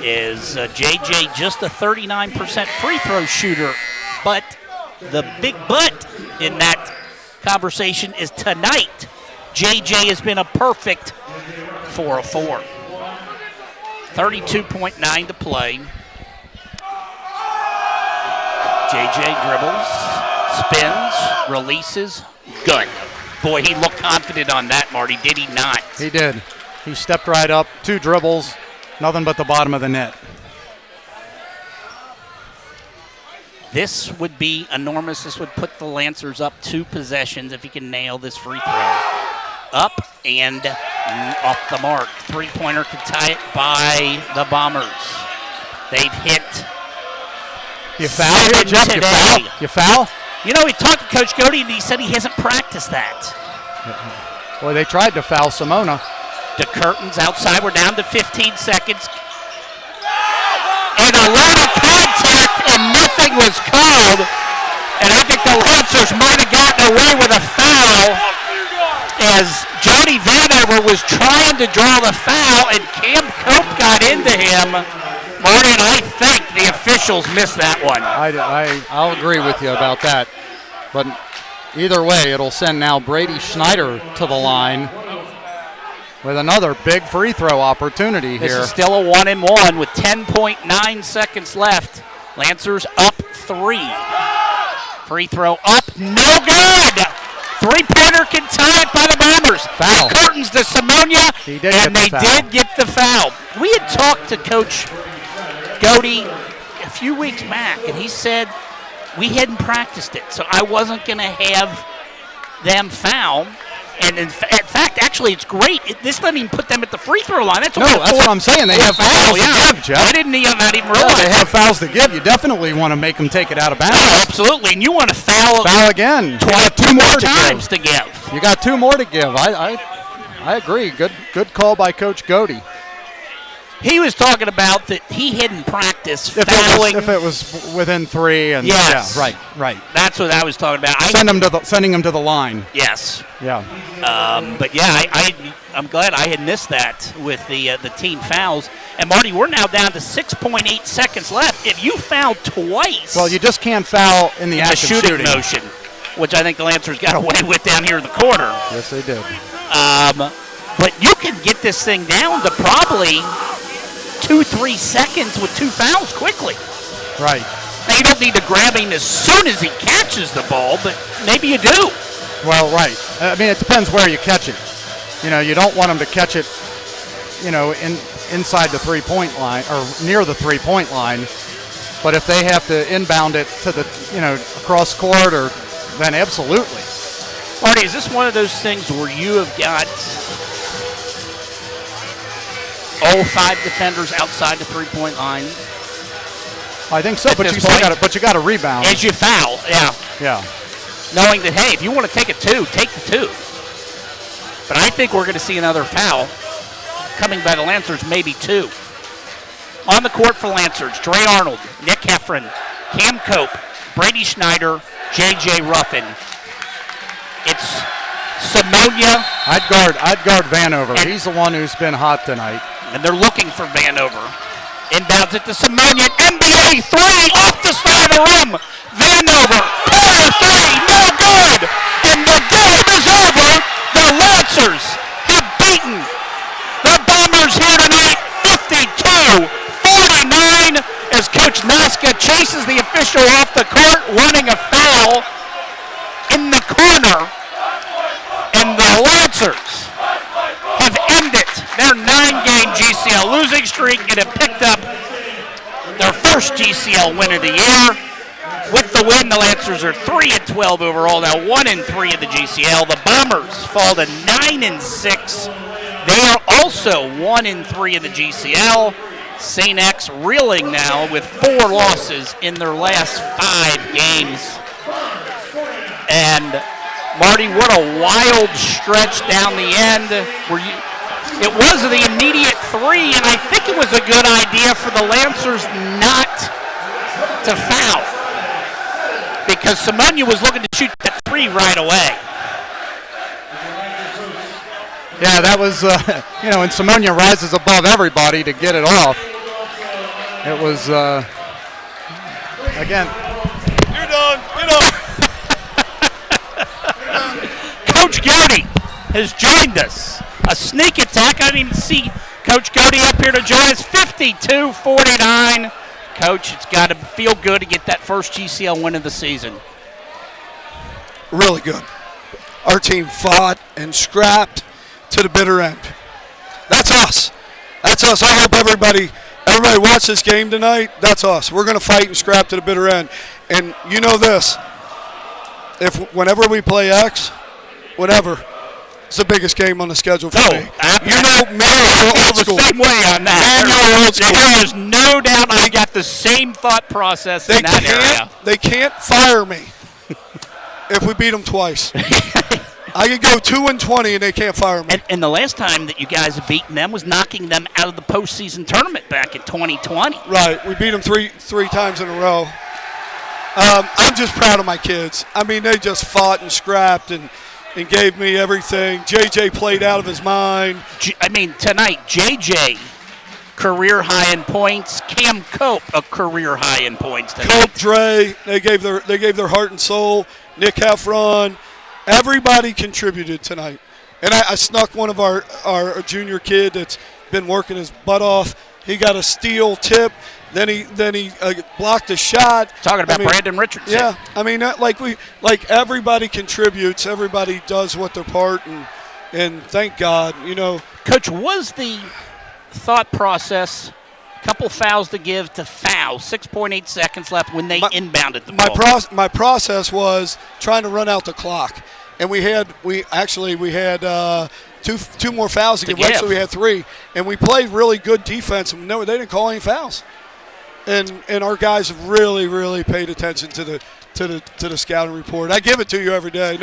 is JJ, just a 39% free throw shooter. But the big but in that conversation is tonight, JJ has been a perfect 4 of 4. 32.9 to play. JJ dribbles, spins, releases, good. Boy, he looked confident on that, Marty, did he not? He did. He stepped right up, 2 dribbles, nothing but the bottom of the net. This would be enormous. This would put the Lancers up 2 possessions if he can nail this free throw. Up and off the mark. Three-pointer could tie it by the Bombers. They've hit. You foul here, Jeff? You foul? You foul? You know, he talked to Coach Cody, and he said he hasn't practiced that. Well, they tried to foul Simona. The curtains outside. We're down to 15 seconds. And a lot of contact, and nothing was called. And I think the Lancers might have gotten away with a foul as Jody Vanover was trying to draw the foul, and Cam Cope got into him. Marty, and I think the officials missed that one. I'll agree with you about that. But either way, it'll send now Brady Schneider to the line with another big free throw opportunity here. This is still a 1-and-1 with 10.9 seconds left. Lancers up 3. Free throw up, no good. Three-pointer can tie it by the Bombers. Foul. The curtains to Simonia, and they did get the foul. We had talked to Coach Cody a few weeks back, and he said we hadn't practiced it, so I wasn't going to have them foul. And in fact, actually, it's great. This doesn't even put them at the free throw line. That's what I'm saying. They have fouls to give, Jeff. I didn't not even realize. They have fouls to give. You definitely want to make them take it out of bounds. Oh, absolutely. And you want to foul again. Two more times to give. You got 2 more to give. I agree. Good call by Coach Cody. He was talking about that he hadn't practiced fouling. If it was within 3, and yes. Yeah, right. That's what I was talking about. Sending him to the line. Yes. Yeah. But yeah, I'm glad I had missed that with the team fouls. And Marty, we're now down to 6.8 seconds left. If you foul twice, well, you just can't foul in the act of shooting motion, which I think the Lancers got away with down here in the corner. Yes, they did. But you can get this thing down to probably 2-3 seconds with 2 fouls quickly. Right. Now, you don't need to grab him as soon as he catches the ball, but maybe you do. Well, right. I mean, it depends where you catch it. You know, you don't want them to catch it, inside the 3-point line or near the 3-point line. But if they have to inbound it to the, across court, then absolutely. Marty, is this one of those things where you have got all 5 defenders outside the 3-point line? I think so, but you got to rebound. As you foul, yeah. Yeah. Knowing that, hey, if you want to take a 2, take the 2. But I think we're going to see another foul coming by the Lancers, maybe 2. On the court for Lancers, Dre Arnold, Nick Heffron, Cam Cope, Brady Schneider, J.J. Ruffin. It's Simonia. I'd guard Vanover. He's the one who's been hot tonight. And they're looking for Vanover. Inbounds it to Simonia. NBA 3 off the side of the rim. Vanover, corner 3, no good. And the game is over. The Lancers have beaten the Bombers here tonight, 52-49, as Coach Noska chases the official off the court, wanting a foul in the corner. And the Lancers have ended their 9-game GCL losing streak and have picked up their first GCL win of the year. With the win, the Lancers are 3-12 overall, now 1-3 in the GCL. The Bombers fall to 9-6. They are also 1-3 in the GCL. St. X reeling now with 4 losses in their last 5 games. And Marty, what a wild stretch down the end. It was the immediate 3, and I think it was a good idea for the Lancers not to foul, because Simonia was looking to shoot that 3 right away. Yeah, that was, and Simonia rises above everybody to get it off. It was, again. You're done. Coach Cody has joined us. A sneak attack. I didn't even see Coach Cody up here to join us. 52-49. Coach, it's got to feel good to get that first GCL win of the season. Really good. our team fought and scrapped to the bitter end. That's us. That's us. I hope everybody watch this game tonight. That's us. We're going to fight and scrap to the bitter end. And you know this, whenever we play X, whatever, it's the biggest game on the schedule for me. You know me, I feel the same way on that. There is no doubt I got the same thought process in that area. They can't fire me if we beat them twice. I could go 2-20 and they can't fire me. And the last time that you guys have beaten them was knocking them out of the postseason tournament back in 2020. Right. We beat them three times in a row. I'm just proud of my kids. I mean, they just fought and scrapped and gave me everything. JJ played out of his mind. I mean, tonight, JJ, career high in points. Cam Cope, a career high in points tonight. Cope, Dre, they gave their heart and soul. Nick Heffron. Everybody contributed tonight. And I snuck one of our junior kid that's been working his butt off. He got a steal tip. Then he blocked a shot. Talking about Brandon Richardson. Yeah, I mean, everybody contributes. Everybody does what their part, and thank God, you know. Coach, was the thought process a couple fouls to give to foul, 6.8 seconds left when they inbounded the ball? My process was trying to run out the clock, and we had two more fouls to give, so we had 3, and we played really good defense. And no, they didn't call any fouls. And our guys have really, really paid attention to the scouting report. I give it to you every day.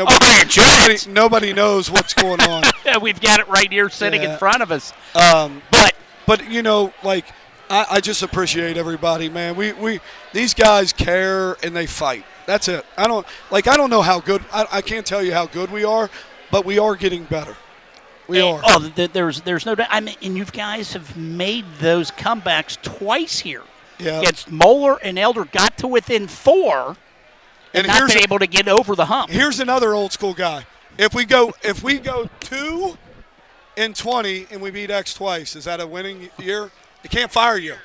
Nobody knows what's going on. Yeah, we've got it right here sitting in front of us. But you know, like I just appreciate everybody, man. We these guys care and they fight. That's it. I don't know how good. I can't tell you how good we are, but we are getting better. We are. Oh, there's no doubt. I mean, and you guys have made those comebacks twice here. Yeah. Against Moeller and Elder, got to within 4 and not been able to get over the hump. Here's another old school guy. If we go 2-20 and we beat X twice, is that a winning year? They can't fire you.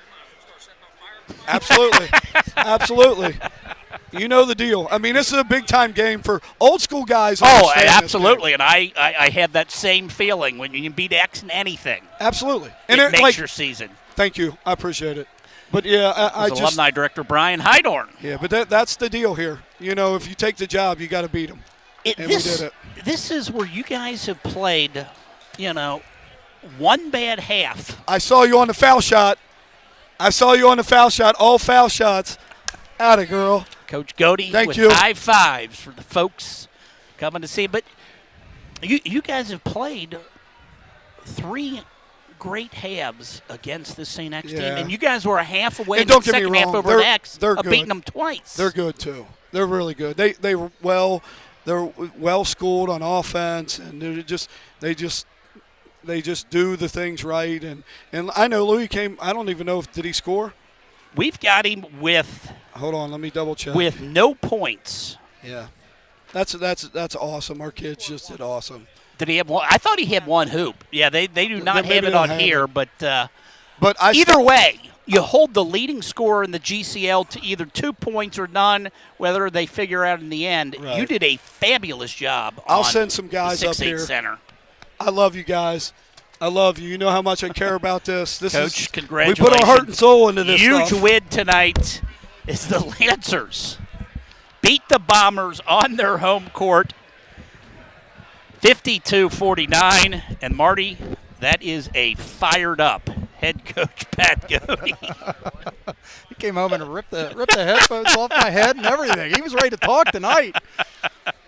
Absolutely. Absolutely. You know the deal. I mean, this is a big-time game for old school guys. Oh, absolutely, and I had that same feeling when you beat X in anything. Absolutely. And it makes your season. Thank you. I appreciate it. But, yeah, I just – alumni director Brian Hydorn. Yeah, but that's the deal here. You know, if you take the job, you got to beat them. We did it. This is where you guys have played, you know, one bad half. I saw you on the foul shot. All foul shots. Atta girl. Coach Godey with high fives for the folks coming to see. But you guys have played 3 great halves against the St. X team, and you guys were a half away in the second half over at X, beating them twice. They're good too. They're really good. They were well schooled on offense, and they just do the things right. And I know Louis came. I don't even know did he score. We've got him with. Hold on, let me double check. With no points. Yeah, that's awesome. Our kids just did awesome. Did he have one? I thought he had one hoop. Yeah, they do not have it on here, but either way, you hold the leading scorer in the GCL to either 2 points or none, whether they figure out in the end. Right. You did a fabulous job. I'll send some guys up here. Center. I love you guys. I love you. You know how much I care about this. Coach, congratulations. We put our heart and soul into this Huge stuff. win tonight is the Lancers beat the Bombers on their home court 52-49. And, Marty, that is a fired-up head coach Pat Godey. He came home and ripped the headphones off my head and everything. He was ready to talk tonight.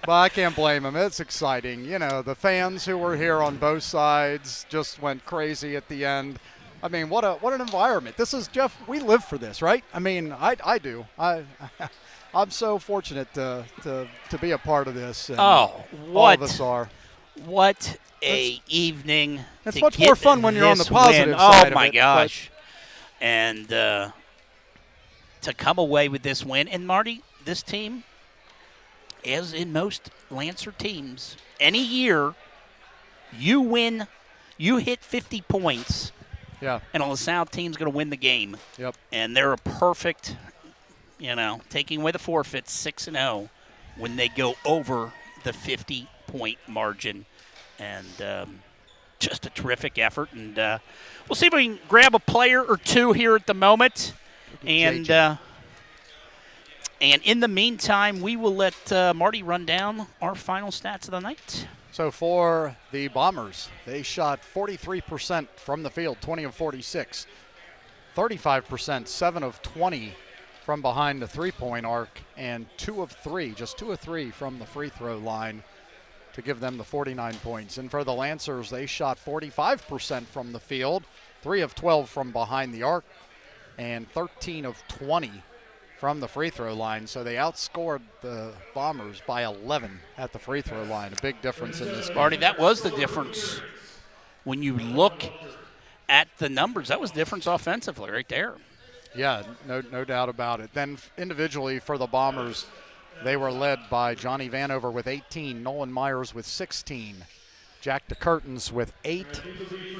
But I can't blame him. It's exciting. You know, the fans who were here on both sides just went crazy at the end. I mean, what an environment. This is, Jeff, we live for this, right? I mean, I do. I'm so fortunate to be a part of this. And all of us are. What a evening. It's much more fun when you're on the positive side of it. Oh, my gosh. And to come away with this win. And, Marty, this team, as in most Lancer teams, any year you win, you hit 50 points, and a LaSalle team's going to win the game. Yep. And they're a perfect, taking away the forfeits, 6-0, when they go over the 50 point margin. And just a terrific effort. And we'll see if we can grab a player or two here at the moment. And in the meantime, we will let Marty run down our final stats of the night. So for the Bombers, they shot 43% from the field, 20 of 46. 35%, 7 of 20 from behind the three-point arc, and 2 of 3, just 2 of 3 from the free throw line to give them the 49 points. And for the Lancers, they shot 45% from the field, 3 of 12 from behind the arc, and 13 of 20 from the free throw line. So they outscored the Bombers by 11 at the free throw line. A big difference in this game. Marty, that was the difference. When you look at the numbers, that was the difference offensively right there. Yeah, no doubt about it. Then individually for the Bombers, they were led by Johnny Vanover with 18, Nolan Myers with 16, Jack DeCurtains with 8,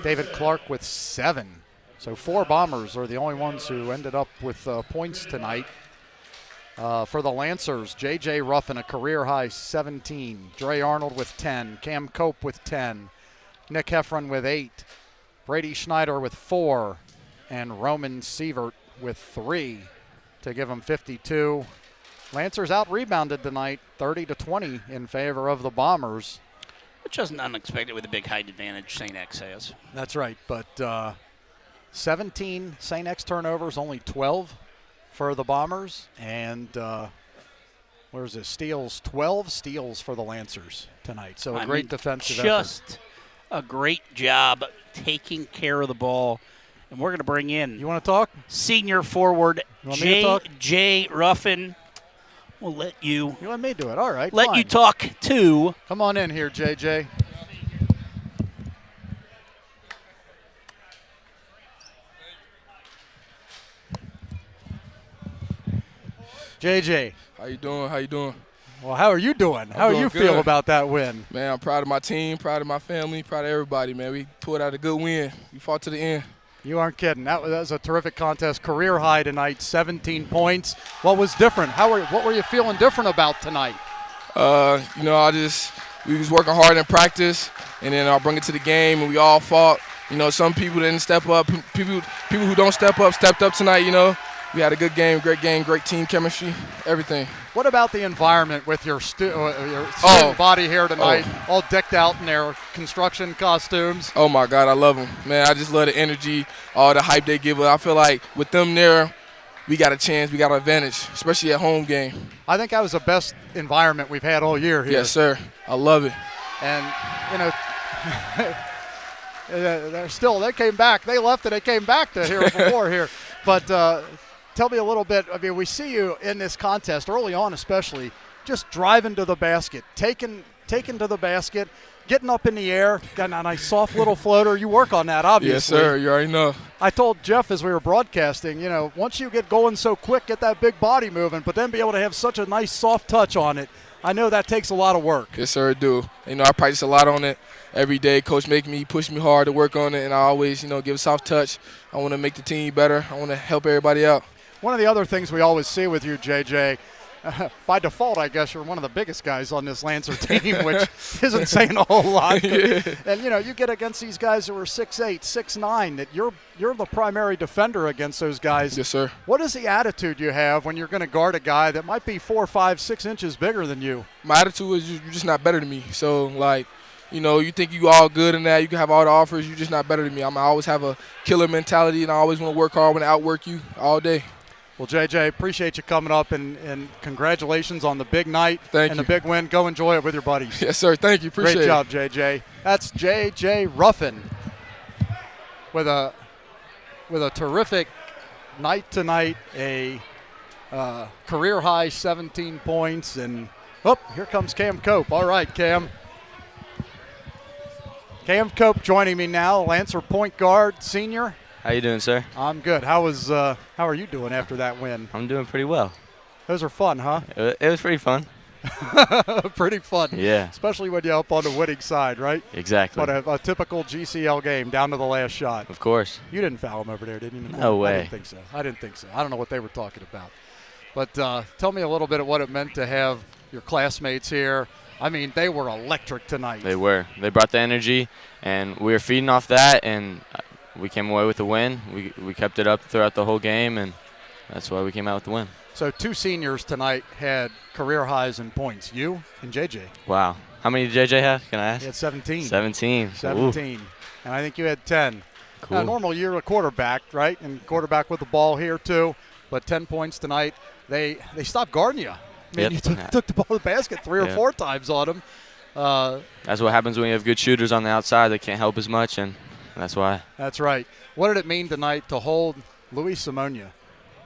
David Clark with 7. So 4 Bombers are the only ones who ended up with points tonight. For the Lancers, J.J. Ruffin, a career-high 17, Dre Arnold with 10, Cam Cope with 10, Nick Heffron with 8, Brady Schneider with 4, and Roman Sievert with 3 to give them 52. Lancers out-rebounded tonight, 30-20 in favor of the Bombers. Which isn't unexpected with the big height advantage St. X has. That's right, but 17 St. X turnovers, only 12 for the Bombers, and where's this? Steals, 12 steals for the Lancers tonight. So a great defensive effort. Just a great job taking care of the ball. And we're going to bring in. You want to talk? Senior forward talk? J.J. Ruffin. We'll let you. You want me to do it? All right. Let fine. you talk to. Come on in here, JJ. JJ. How you doing? How you doing? Well, how are you doing? How do you feel about that win? Man, I'm proud of my team, proud of my family, proud of everybody, man. We pulled out a good win. We fought to the end. You aren't kidding. That was a terrific contest. Career high tonight, 17 points. What was different? What were you feeling different about tonight? We was working hard in practice, and then I'll bring it to the game, and we all fought. You know, some people didn't step up. People who don't step up stepped up tonight, you know. We had a good game, great team chemistry, everything. What about the environment with your student body here tonight, all decked out in their construction costumes? Oh, my God, I love them. Man, I just love the energy, all the hype they give us. I feel like with them there, we got a chance, we got an advantage, especially at home game. I think that was the best environment we've had all year here. Yes, sir. I love it. And, they came back. They left and they came back to here before here. But tell me a little bit. I mean, we see you in this contest early on, especially just driving to the basket, taking to the basket, getting up in the air, got a nice soft little floater. You work on that, obviously. Yes, sir. You already know. I told Jeff as we were broadcasting, once you get going so quick, get that big body moving, but then be able to have such a nice soft touch on it. I know that takes a lot of work. Yes, sir, I do. I practice a lot on it every day. Coach push me hard to work on it, and I always, give a soft touch. I want to make the team better. I want to help everybody out. One of the other things we always see with you, JJ, by default, I guess you're one of the biggest guys on this Lancer team, which isn't saying a whole lot. Yeah. And, you get against these guys who are 6'8", 6'9", that you're the primary defender against those guys. Yes, sir. What is the attitude you have when you're going to guard a guy that might be 4, 5, 6 inches bigger than you? My attitude is you're just not better than me. So, you think you all good in that. You can have all the offers. You're just not better than me. I always have a killer mentality, and I always want to work hard, want to outwork you all day. Well, JJ, appreciate you coming up, and congratulations on the big night and the big win. Go enjoy it with your buddies. Yes, sir. Thank you. Appreciate it. Great job, JJ. That's JJ Ruffin with a terrific night tonight, a career-high 17 points. And, here comes Cam Cope. All right, Cam. Cam Cope joining me now, Lancer point guard, senior. How you doing, sir? I'm good. How are you doing after that win? I'm doing pretty well. Those are fun, huh? It was pretty fun. Pretty fun. Yeah. Especially when you're up on the winning side, right? Exactly. But a typical GCL game down to the last shot. Of course. You didn't foul him over there, did you? No way. I didn't think so. I don't know what they were talking about. But tell me a little bit of what it meant to have your classmates here. I mean, they were electric tonight. They were. They brought the energy, and we were feeding off that, and we came away with a win. We kept it up throughout the whole game, and that's why we came out with the win. So 2 seniors tonight had career highs in points, you and JJ. Wow. How many did JJ have? Can I ask? He had 17. 17. 17. Ooh. And I think you had 10. Cool. Normal year of quarterback, right? And quarterback with the ball here too. But 10 points tonight. They stopped guarding you. I mean, Yep. you took the ball to the basket 3 or 4 times on them. That's what happens when you have good shooters on the outside. They can't help as much, and that's why. That's right. What did it mean tonight to hold Luis Simonia?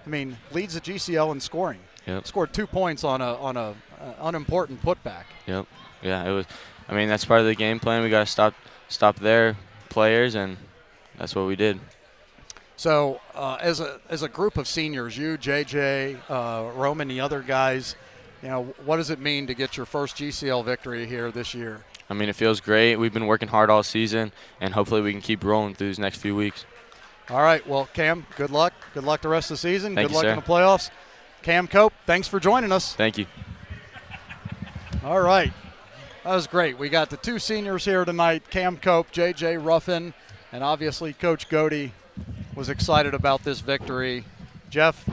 I mean, leads the GCL in scoring. Yep. Scored 2 points on a unimportant putback. Yep. Yeah, it was. I mean, that's part of the game plan. We got to stop their players, and that's what we did. So, as a group of seniors, you, JJ, Roman, the other guys, what does it mean to get your first GCL victory here this year? I mean, it feels great. We've been working hard all season, and hopefully we can keep rolling through these next few weeks. All right. Well, Cam, good luck. Good luck the rest of the season. Thank good you, luck sir. in the playoffs. Cam Cope, thanks for joining us. Thank you. All right. That was great. We got the 2 seniors here tonight, Cam Cope, JJ Ruffin, and obviously Coach Cody was excited about this victory. Jeff,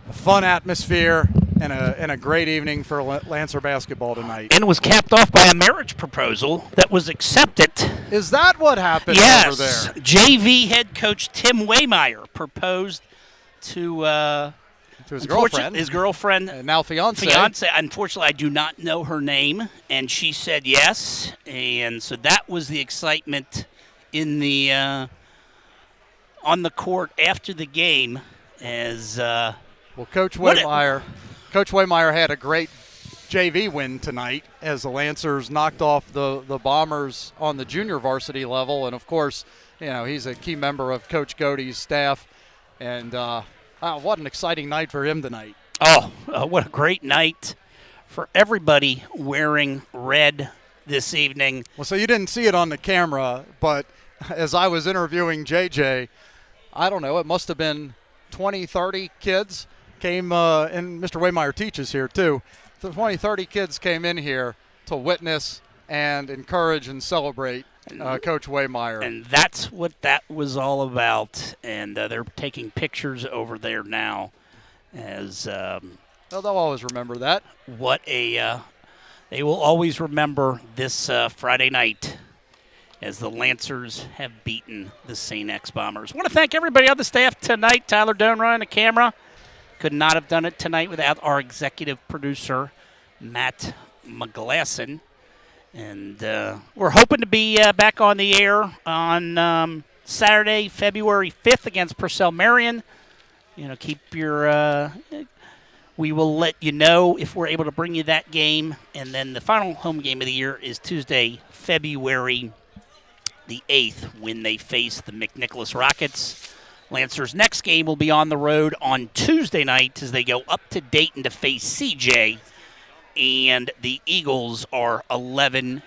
a fun atmosphere and a great evening for Lancer basketball tonight. And it was capped off by a marriage proposal that was accepted. Is that what happened Yes. over there? JV head coach Tim Waymeyer proposed to his girlfriend. His girlfriend. And now fiance. Unfortunately, I do not know her name, and she said yes. And so that was the excitement in the on the court after the game. As Coach Waymeyer had a great JV win tonight as the Lancers knocked off the Bombers on the junior varsity level, and of course, he's a key member of Coach Cody's staff, and what an exciting night for him tonight. What a great night for everybody wearing red this evening. Well, so you didn't see it on the camera, but as I was interviewing JJ, I don't know, it must have been 20, 30 kids came, and Mr. Waymeyer teaches here too. 20, 30 kids came in here to witness and encourage and celebrate Coach Waymeyer. And that's what that was all about. And they're taking pictures over there now as they'll always remember that. They will always remember this Friday night as the Lancers have beaten the St. X Bombers. I want to thank everybody on the staff tonight. Tyler Donroy on the camera. Could not have done it tonight without our executive producer, Matt McGlasson. And we're hoping to be back on the air on Saturday, February 5th against Purcell Marion. Keep your we will let you know if we're able to bring you that game. And then the final home game of the year is Tuesday, February the 8th, when they face the McNicholas Rockets. Lancers' next game will be on the road on Tuesday night as they go up to Dayton to face CJ. And the Eagles are 11-4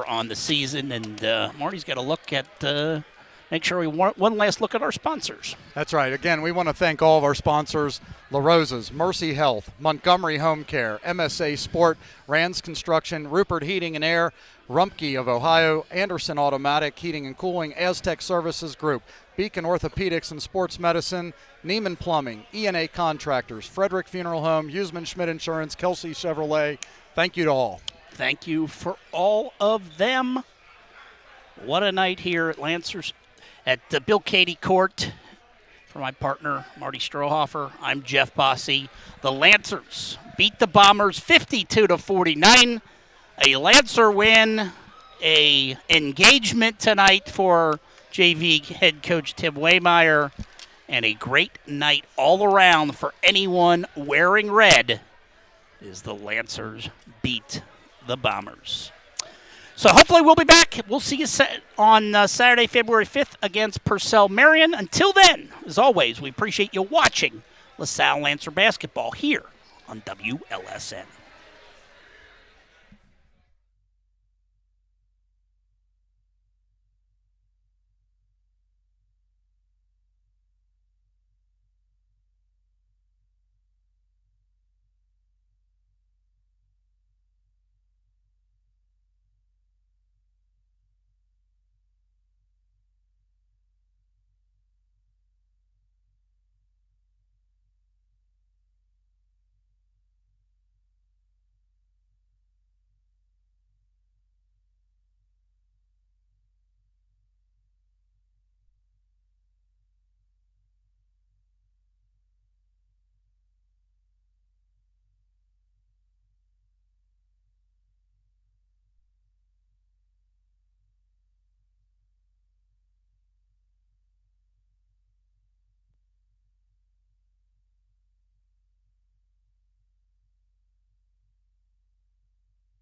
on the season. And Marty's got to look at, make sure we want one last look at our sponsors. That's right. Again, we want to thank all of our sponsors: La Rosa's, Mercy Health, Montgomery Home Care, MSA Sport, Rands Construction, Rupert Heating and Air, Rumpke of Ohio, Anderson Automatic Heating and Cooling, Aztec Services Group, Beacon Orthopedics and Sports Medicine, Neiman Plumbing, ENA Contractors, Frederick Funeral Home, Huseman Schmidt Insurance, Kelsey Chevrolet. Thank you to all. Thank you for all of them. What a night here at Lancers at the Bill Cady Court. For my partner, Marty Strohoffer, I'm Jeff Bossy. The Lancers beat the Bombers 52-49. A Lancer win, a engagement tonight for JV head coach Tim Waymeyer, and a great night all around for anyone wearing red as the Lancers beat the Bombers. So hopefully we'll be back. We'll see you on Saturday, February 5th against Purcell Marion. Until then, as always, we appreciate you watching LaSalle Lancer basketball here on WLSN.